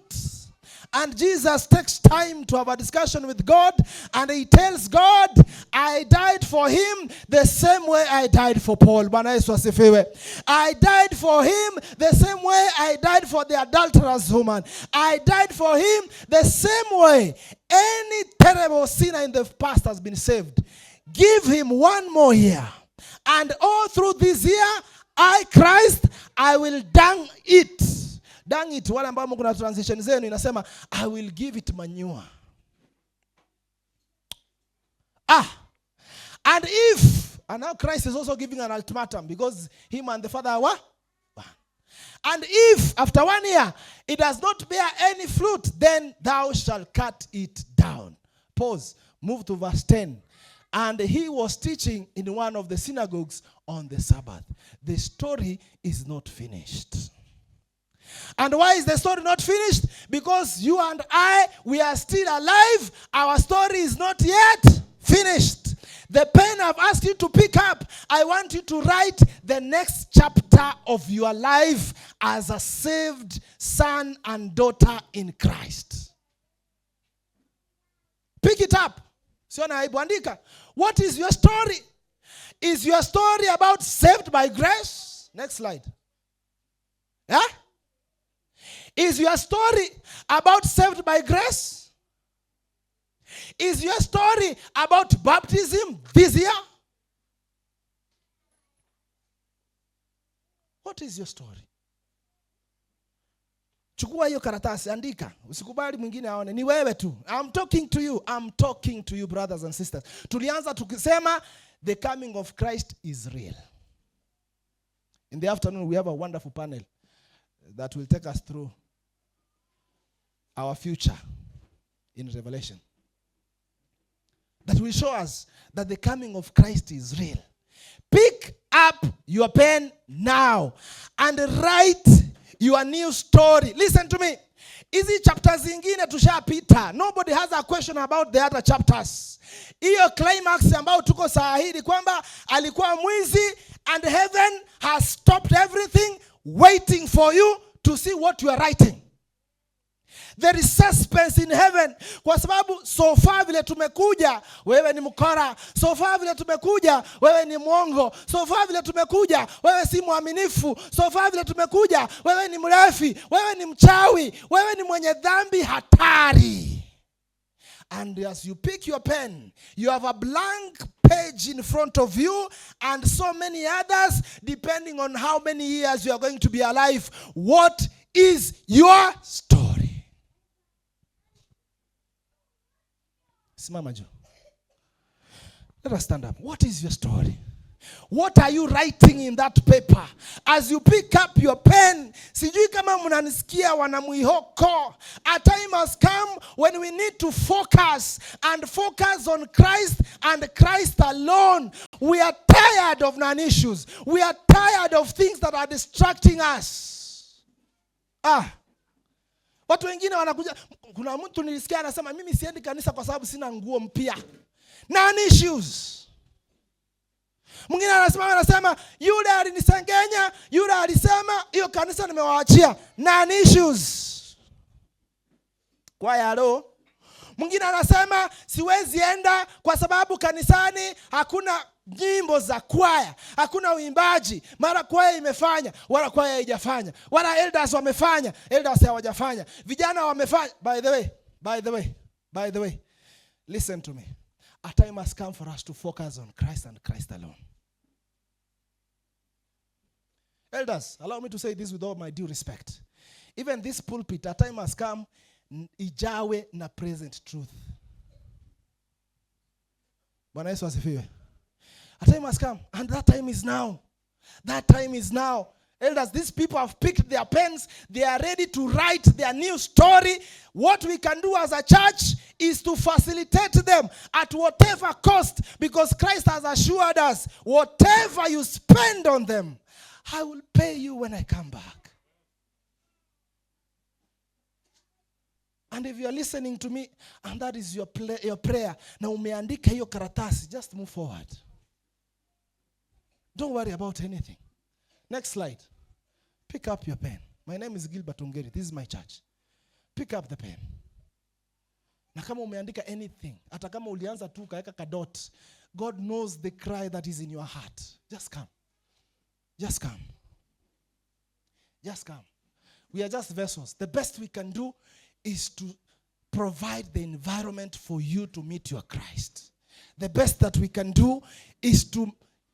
And Jesus takes time to have a discussion with God, and he tells God, I died for him the same way I died for Paul. I died for him the same way I died for the adulterous woman. I died for him the same way any terrible sinner in the past has been saved. Give him one more year. And all through this year, I, Christ, I will dung it. Dung it, wale ambao kuna transition zenu inasema, I will give it manure. And now Christ is also giving an ultimatum, because him and the Father are one. And if after 1 year it does not bear any fruit, then thou shalt cut it down. Pause. Move to verse 10. And he was teaching in one of the synagogues on the Sabbath. The story is not finished. And why is the story not finished? Because you and I, we are still alive. Our story is not yet finished. The pen I've asked you to pick up, I want you to write the next chapter of your life as a saved son and daughter in Christ. Pick it up. What is your story? Is your story about saved by grace? Next slide. Yeah? Is your story about saved by grace? Is your story about baptism this year? What is your story? Chukua hiyo karatasi, andika. Usikubali mwingine aone. Ni wewe tu. I'm talking to you. I'm talking to you, brothers and sisters. Tulianza tukisema the coming of Christ is real. In the afternoon, we have a wonderful panel that will take us through our future in Revelation. That will show us that the coming of Christ is real. Pick up your pen now and write your new story. Listen to me. Hizi chapters zingine tushapita. Nobody has a question about the other chapters. Hiyo climax ambayo tuko sahihi kwamba alikuwa mwizi, and heaven has stopped everything waiting for you to see what you are writing. There is suspense in heaven. Kwa sababu so far vile tumekuja, wewe ni mkora. So far vile tumekuja, wewe ni mwongo. So far vile tumekuja, wewe si mwaminifu. So far vile tumekuja, wewe ni mlevi. Wewe ni mchawi. Wewe ni mwenye dhambi hatari. And as you pick your pen, you have a blank page in front of you and so many others, depending on how many years you are going to be alive. What is your story? Simama juu. Let us stand up. What is your story? What are you writing in that paper? As you pick up your pen, sijui kama mnanisikia wanamuihoko. A time has come when we need to focus and focus on Christ and Christ alone. We are tired of non-issues. We are tired of things that are distracting us. Watu wengine wanakuja, kuna mtu nilisikia anasema mimi siendi kanisa kwa sababu sina nguo mpya. Non-issues. Mwingine anasema yule alinisengenya, yule alisema hiyo kanisa nimewaachia. Non-issues. Kwa yalo. Mwingine anasema siwezi enda kwa sababu kanisani hakuna nyimbo za kwaya, hakuna uimbaji. Mara kwaya imefanya, wala kwaya haijafanya. Wala elders wamefanya, elders hawajafanya. Vijana wamefanya. By the way, listen to me. A time has come for us to focus on Christ and Christ alone. Elders, allow me to say this with all my due respect. Even this pulpit, a time has come, ijawe na present truth. Bwana Yesu asifiwe. A time has come, and that time is now. That time is now. Elders, these people have picked their pens. They are ready to write their new story. What we can do as a church is to facilitate them at whatever cost, because Christ has assured us, whatever you spend on them, I will pay you when I come back. And if you are listening to me, and that is your prayer, na umeandika hiyo karatasi, just move forward. Don't worry about anything. Next slide. Pick up your pen. My name is Gilbert Ongeri. This is my church. Pick up the pen. Na kama umeandika anything, hata kama ulianza tu kaeka kadot, God knows the cry that is in your heart. Just come. Just come. Just come. We are just vessels. The best we can do is to provide the environment for you to meet your Christ. The best that we can do is to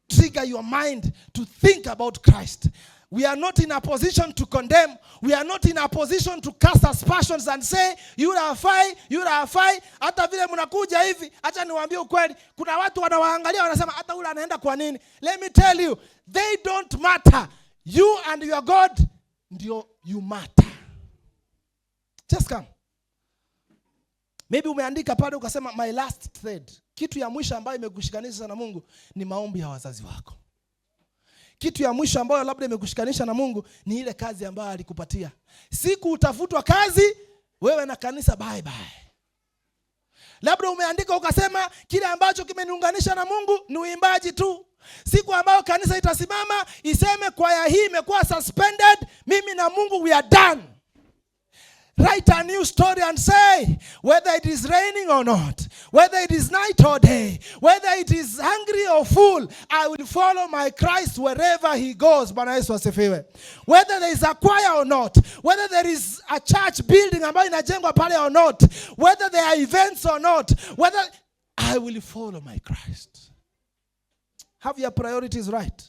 trigger your mind to think about Christ. We are not in a position to condemn. We are not in a position to cast aspersions and say, you are fine. Hata vile mnakuja hivi, acha niwaambie ukweli. Kuna watu wanawaangalia wanasema hata ule anaenda kwa nini? Let me tell you, they don't matter. You and your God, ndio you matter. Just come. Maybe umeandika pale ukasema my last thread. Kitu ya mwisho ambayo imekushikanisha na Mungu ni maombi ya wazazi wako. Kitu ya mwisho ambayo labda imekushikanisha na Mungu ni ile kazi ambayo alikupatia. Siku utafutwa kazi, wewe na kanisa bye bye. Labda umeandika ukasema kile ambacho kimeniunganisha na Mungu ni uimbaji tu. Siku ambayo kanisa itasimama iseme kwaya hii imekuwa suspended, mimi na Mungu we are done. Write a new story and say, whether it is raining or not, whether it is night or day, whether it is hungry or full, I will follow my Christ wherever he goes. Bwana Yesu asifiwe. Whether there is a choir or not, whether there is a church building ambayo inajengwa pale or not, whether there are events or not, whether I will follow my Christ. Have your priorities right.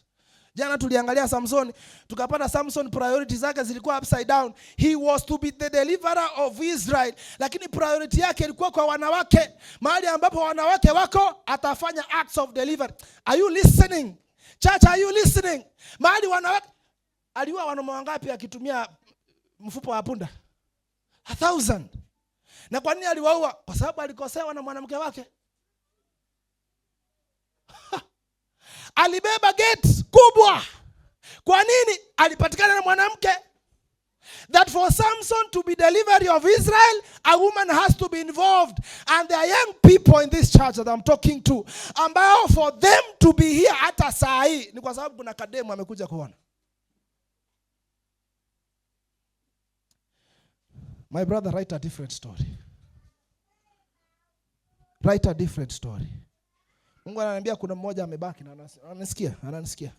Jana tuliangalia Samson, tukapata Samson priorities zake zilikuwa upside down. He was to be the deliverer of Israel, lakini priority yake ilikuwa kwa wanawake. Mahali ambapo wanawake wako atafanya acts of delivery. Are you listening? Church, are you listening? Mahali wanawake aliua wanaume wangapi akitumia mfupa wa punda? 1,000. Na kwa nini aliwaua? Kwa sababu alikosewa na mwanamke wake. Alibeba gate kubwa. Kwa nini? Alipatikana na mwanamke. That for Samson to be delivery of Israel, a woman has to be involved. And there are young people in this church that I'm talking to, ambao for them to be here hata saa hii ni kwa sababu kuna kademu amekuja kuona. My brother, write a different story. Write a different story. Mungu ananiambia kuna mmoja amebaki na ananisikia.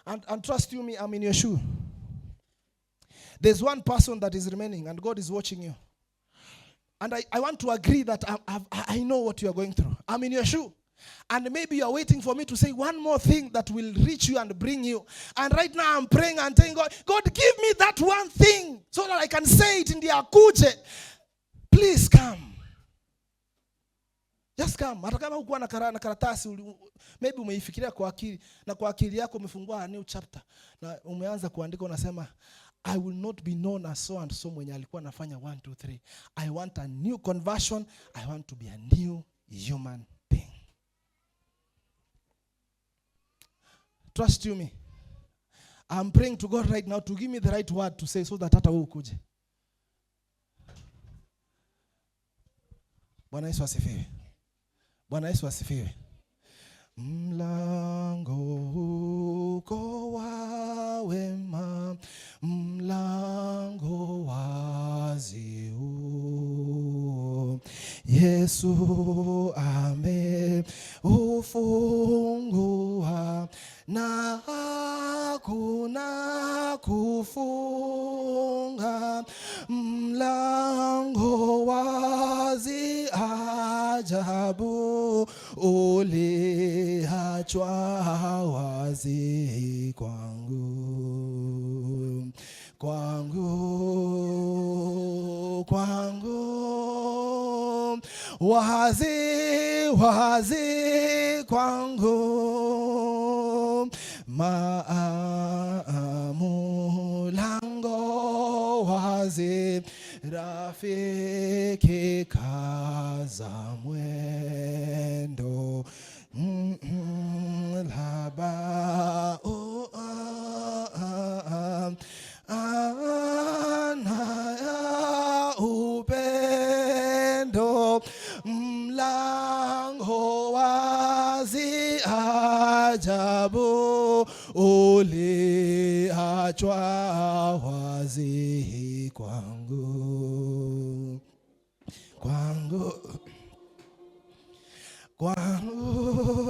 And trust you me, I'm in your shoe. There's one person that is remaining and God is watching you. And I want to agree that I know what you are going through. I'm in your shoe. And maybe you are waiting for me to say one more thing that will reach you and bring you. And right now I'm praying and telling God, God, give me that one thing so that I can say it in the akuje. Please come. Just come. Hata kama hukuwa na karatasi, maybe umeifikiria kwa akili, na kwa akili yako umefungua a new chapter na umeanza kuandika, unasema I will not be known as so and so mwenye alikuwa nafanya 1 2 3. I want a new conversion. I want to be a new human being. Trust you me. I'm praying to God right now to give me the right word to say so that hata wewe ukuje. Bwana Yesu asifiwe. Bwana Yesu asifiwe. Mlango uko wa wema, mlango wazi huu, Yesu ameufungua na hakuna kufunga. Mlango wazi ajabu uliachwa wazi kwangu, kwangu, kwangu, wazi, wazi kwangu. Mulango wazi, rafiki kaza mwendo, laba anaya upendo. Mlango wazi ajabu uliachwa wazi kwangu, kwangu, kwangu,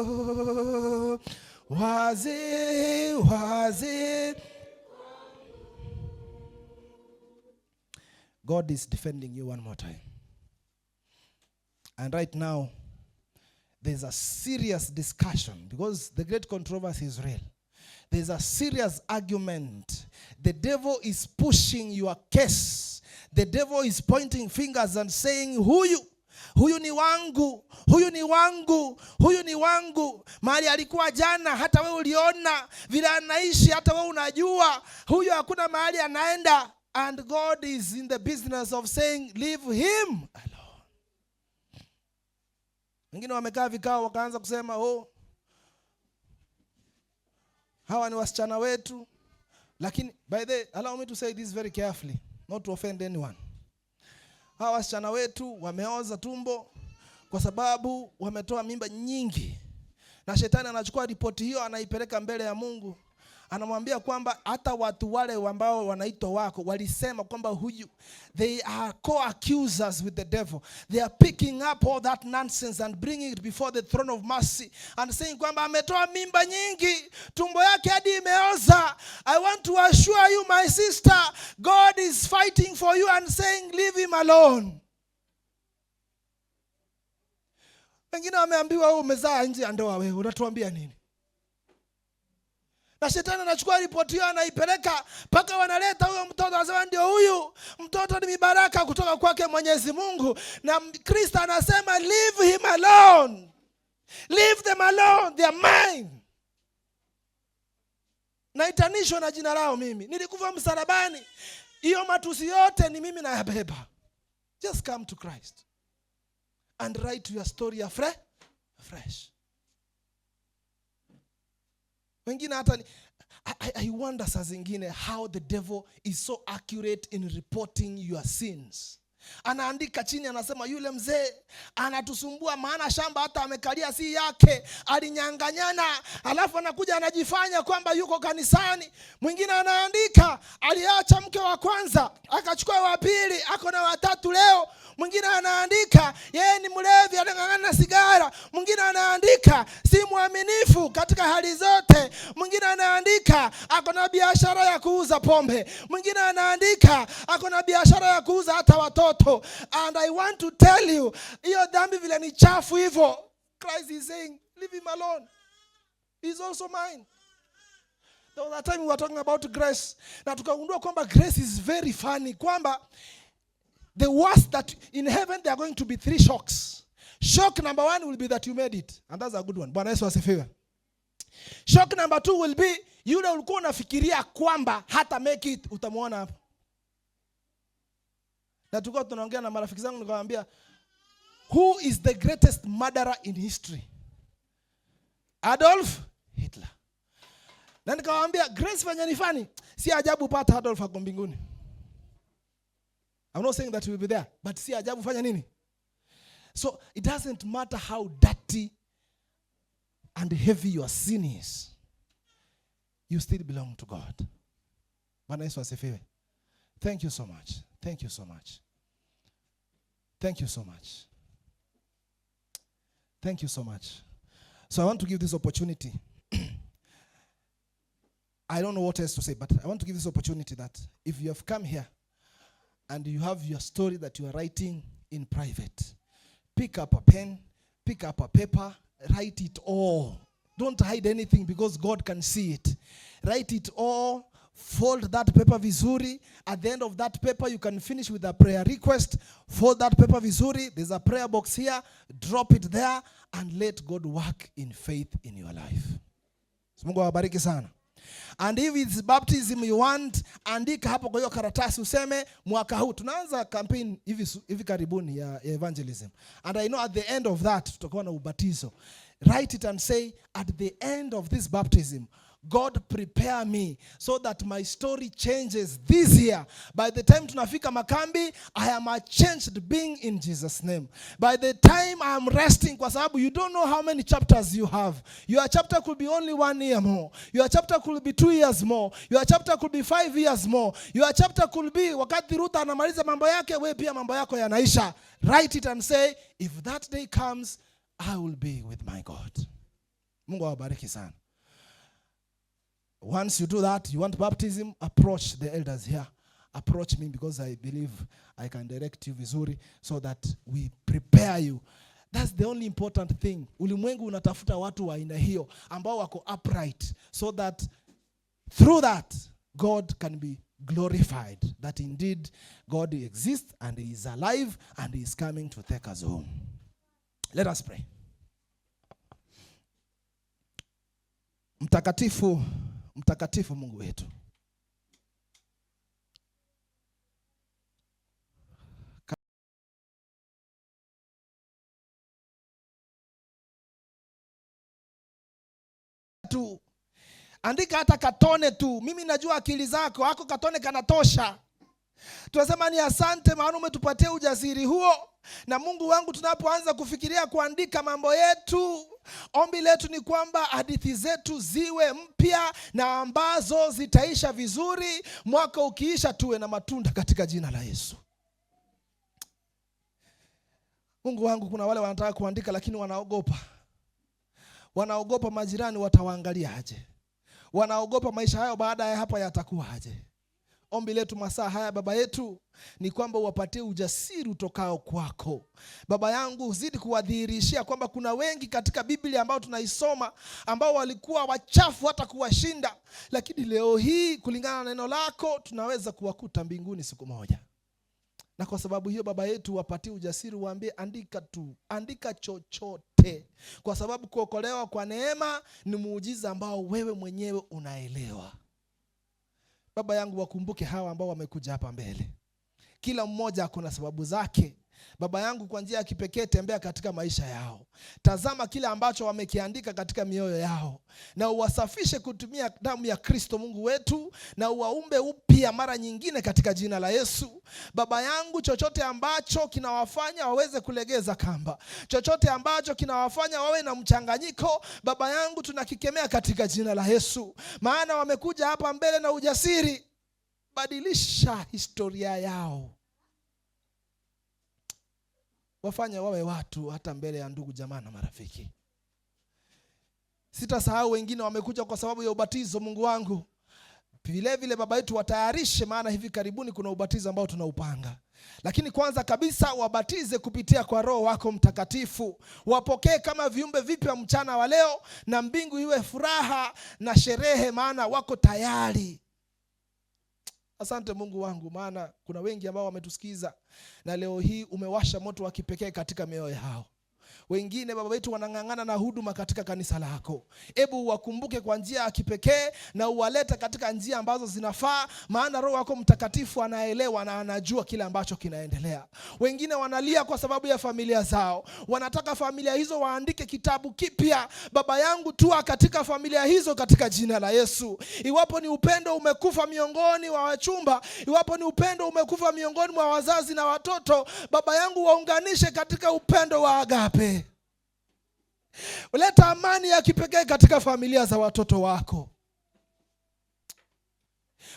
wazi, wazi. God is defending you one more time. And right now, there's a serious discussion because the great controversy is real. There's a serious argument. The devil is pushing your case. The devil is pointing fingers and saying, huyu ni wangu, huyu ni wangu, huyu ni wangu. Mahali alikuwa jana hata wewe uliona, vile anaishi hata wewe unajua. Huyu hakuna mahali anaenda. And God is in the business of saying, leave him alone. Wengine wamekaa vikao wakaanza kusema, hawa ni wasichana wetu. Lakini, by the way, allow me to say this very carefully, not to offend anyone. Hawa wasichana wetu wameoza tumbo kwa sababu wametoa mimba nyingi. Na shetani anachukua ripoti hiyo anaipeleka mbele ya Mungu. Anamwambia kwamba hata watu wale ambao wanaitwa wako walisema kwamba huyu, they are co-accusers with the devil. They are picking up all that nonsense and bringing it before the throne of mercy and saying kwamba ametoa mimba nyingi, tumbo yake hadi imeoza. I want to assure you, my sister, God is fighting for you and saying, leave him alone. Wengine wameambiwa wewe umezaa nje ya ndoa, wewe unatuambia nini? Na shetani anachukua ripoti hiyo anaipeleka mpaka wanaleta huyo mtoto, anasema ndio huyu mtoto ni mibaraka kutoka kwake Mwenyezi Mungu. Na Kristo anasema leave him alone. Leave them alone, they are mine. Naitanishwa na jina lao mimi. Nilikufa msalabani. Hiyo matusi yote ni mimi nayabeba. Just come to Christ and write your story afresh. Wengine hata I wonder saa zingine how the devil is so accurate in reporting your sins. Anaandika chini anasema yule mzee anatusumbua maana shamba hata amekalia si yake, alinyanganyana, alafu anakuja anajifanya kwamba yuko kanisani. Mwingine anaandika aliacha mke wa kwanza akachukua wa pili, ako na watatu leo. Mwingine anaandika yeye ni mlevi, anang'ang'ana sigara. Mwingine anaandika si mwaminifu katika hali zote. Mwingine anaandika ako na biashara ya kuuza pombe. Mwingine anaandika ako na biashara ya kuuza hata watoto. And I want to tell you, hiyo dhambi vile ni chafu hivyo, Christ is saying, leave him alone. He's also mine. There was a time we were talking about grace. Na tukagundua kwamba grace is very funny. Kwamba the worst that in heaven there are going to be 3 shocks. Shock number 1 will be that you made it. And that's a good one. Bwana Yesu asifiwe. Shock number 2 will be yule ulikuwa unafikiria kwamba hata make it, utamuona hapo. Na tukao tunaongea na marafiki zangu nikamwambia, who is the greatest murderer in history? Adolf Hitler. Na nikamwambia grace fanya ni funny. Si ajabu pata Adolf ako mbinguni. I'm not saying that we will be there, but si ajabu fanya nini? So it doesn't matter how dirty and heavy your sin is, you still belong to God. Bwana Yesu asifiwe. Thank you so much. Thank you so much. Thank you so much. Thank you so much. So I want to give this opportunity. I don't know what else to say, but I want to give this opportunity that if you have come here and you have your story that you are writing in private, pick up a pen, pick up a paper, write it all. Don't hide anything because God can see it. Write it all. Fold that paper vizuri. At the end of that paper, you can finish with a prayer request. Fold that paper vizuri. There's a prayer box here. Drop it there and let God work in faith in your life. Mungu awabariki sana. And if it's baptism you want, andika hapo kwa hiyo karatasi useme mwaka huu tunaanza campaign hivi karibuni ya evangelism. And I know at the end of that tutakuwa na ubatizo. Write it and say, at the end of this baptism, God prepare me so that my story changes this year. By the time tunafika makambi, I am a changed being in Jesus' name. By the time I am resting, kwa sababu you don't know how many chapters you have. Your chapter could be only 1 year more. Your chapter could be 2 years more. Your chapter could be 5 years more. Your chapter could be wakati Ruth anamaliza mambo yake, wewe pia mambo yako yanaisha. Write it and say, if that day comes, I will be with my God. Mungu awabariki sana. Once you do that, you want baptism, approach the elders here. Approach me because I believe I can direct you vizuri so that we prepare you. That's the only important thing. Ulimwengu unatafuta watu wa aina hiyo ambao wako upright so that through that God can be glorified. That indeed God exists and he is alive and he is coming to take us home. Let us pray. Mtakatifu, mtakatifu Mungu wetu. Andika hata katone tu. Mimi najua akili zako, hako katone kanatosha. Tunasema ni asante maana umetupatia ujasiri huo. Na Mungu wangu, tunapoanza kufikiria kuandika mambo yetu, ombi letu ni kwamba hadithi zetu ziwe mpya na ambazo zitaisha vizuri. Mwaka ukiisha tuwe na matunda katika jina la Yesu. Mungu wangu, kuna wale wanataka kuandika lakini wanaogopa. Wanaogopa majirani watawaangalia aje. Wanaogopa maisha hayo baada ya hapa yatakuwa aje. Ombi letu masaa haya Baba yetu ni kwamba uwapatie ujasiri utokao kwako. Baba yangu, uzidi kuwadhihirishia kwamba kuna wengi katika Biblia ambao tunaisoma ambao walikuwa wachafu hata kuwashinda, lakini leo hii kulingana na neno lako tunaweza kuwakuta mbinguni siku moja. Na kwa sababu hiyo Baba yetu, wapatie ujasiri, waambie andika tu, andika chochote, kwa sababu kuokolewa kwa neema ni muujiza ambao wewe mwenyewe unaelewa. Baba yangu, wakumbuke hawa ambao wamekuja hapa mbele. Kila mmoja akona sababu zake. Baba yangu, kwa njia ya kipekee tembea katika maisha yao. Tazama kile ambacho wamekiandika katika mioyo yao, na uwasafishe kutumia damu ya Kristo Mungu wetu, na uwaumbe upya mara nyingine katika jina la Yesu. Baba yangu, chochote ambacho kinawafanya waweze kulegeza kamba, chochote ambacho kinawafanya wawe na mchanganyiko, Baba yangu tunakikemea katika jina la Yesu. Maana wamekuja hapa mbele na ujasiri. Badilisha historia yao. wafanye wawe watu hata mbele ya ndugu jamaa na marafiki. Sitasahau wengine wamekuja kwa sababu ya ubatizo. Mungu wangu, vile vile baba yetu watayarishe, maana hivi karibuni kuna ubatizo ambao tunaupanga. Lakini kwanza kabisa wabatize kupitia kwa Roho wako Mtakatifu. Wapokee kama viumbe vipya mchana wa leo, na mbingu iwe furaha na sherehe, maana wako tayari. Asante Mungu wangu, maana kuna wengi ambao wametusikiza na leo hii umewasha moto wa kipekee katika mioyo yao. Wengine baba wetu wanang'ang'ana na huduma katika kanisa lako. Hebu wakumbuke kwa njia ya kipekee na uwalete katika njia ambazo zinafaa, maana Roho wako Mtakatifu anaelewa na anajua kile ambacho kinaendelea. Wengine wanalia kwa sababu ya familia zao. Wanataka familia hizo waandike kitabu kipya. Baba yangu, tua katika familia hizo katika jina la Yesu. Iwapo ni upendo umekufa miongoni wa wachumba, iwapo ni upendo umekufa miongoni mwa wazazi na watoto, baba yangu waunganishe katika upendo wa agape. Uleta amani ya kipekee katika familia za watoto wako.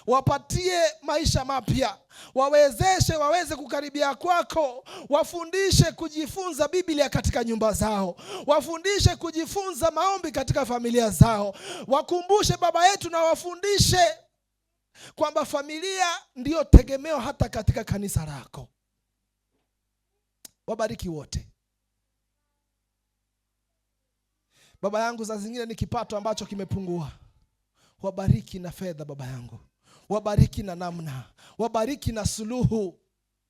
Wapatie maisha mapya. Wawezeshe waweze kukaribia kwako. Wafundishe kujifunza Biblia katika nyumba zao. Wafundishe kujifunza maombi katika familia zao. Wakumbushe baba yetu na wafundishe kwamba familia ndiyo tegemeo hata katika kanisa lako. Wabariki wote. Baba yangu, za zingine ni kipato ambacho kimepungua. Wabariki na fedha baba yangu. Wabariki na namna. Wabariki na suluhu.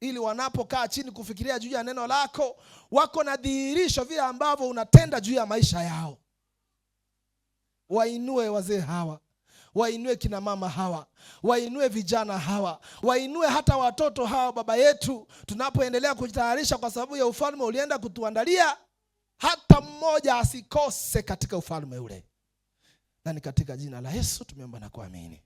Ili wanapokaa chini kufikiria juu ya neno lako, wako na dhihirisho vile ambavyo unatenda juu ya maisha yao. Wainue wazee hawa. Wainue kina mama hawa. Wainue vijana hawa. Wainue hata watoto hawa baba yetu. Tunapoendelea kujitayarisha kwa sababu ya ufalme ulienda kutuandalia, hata mmoja asikose katika ufalme ule. Na ni katika jina la Yesu tumeomba na kuamini.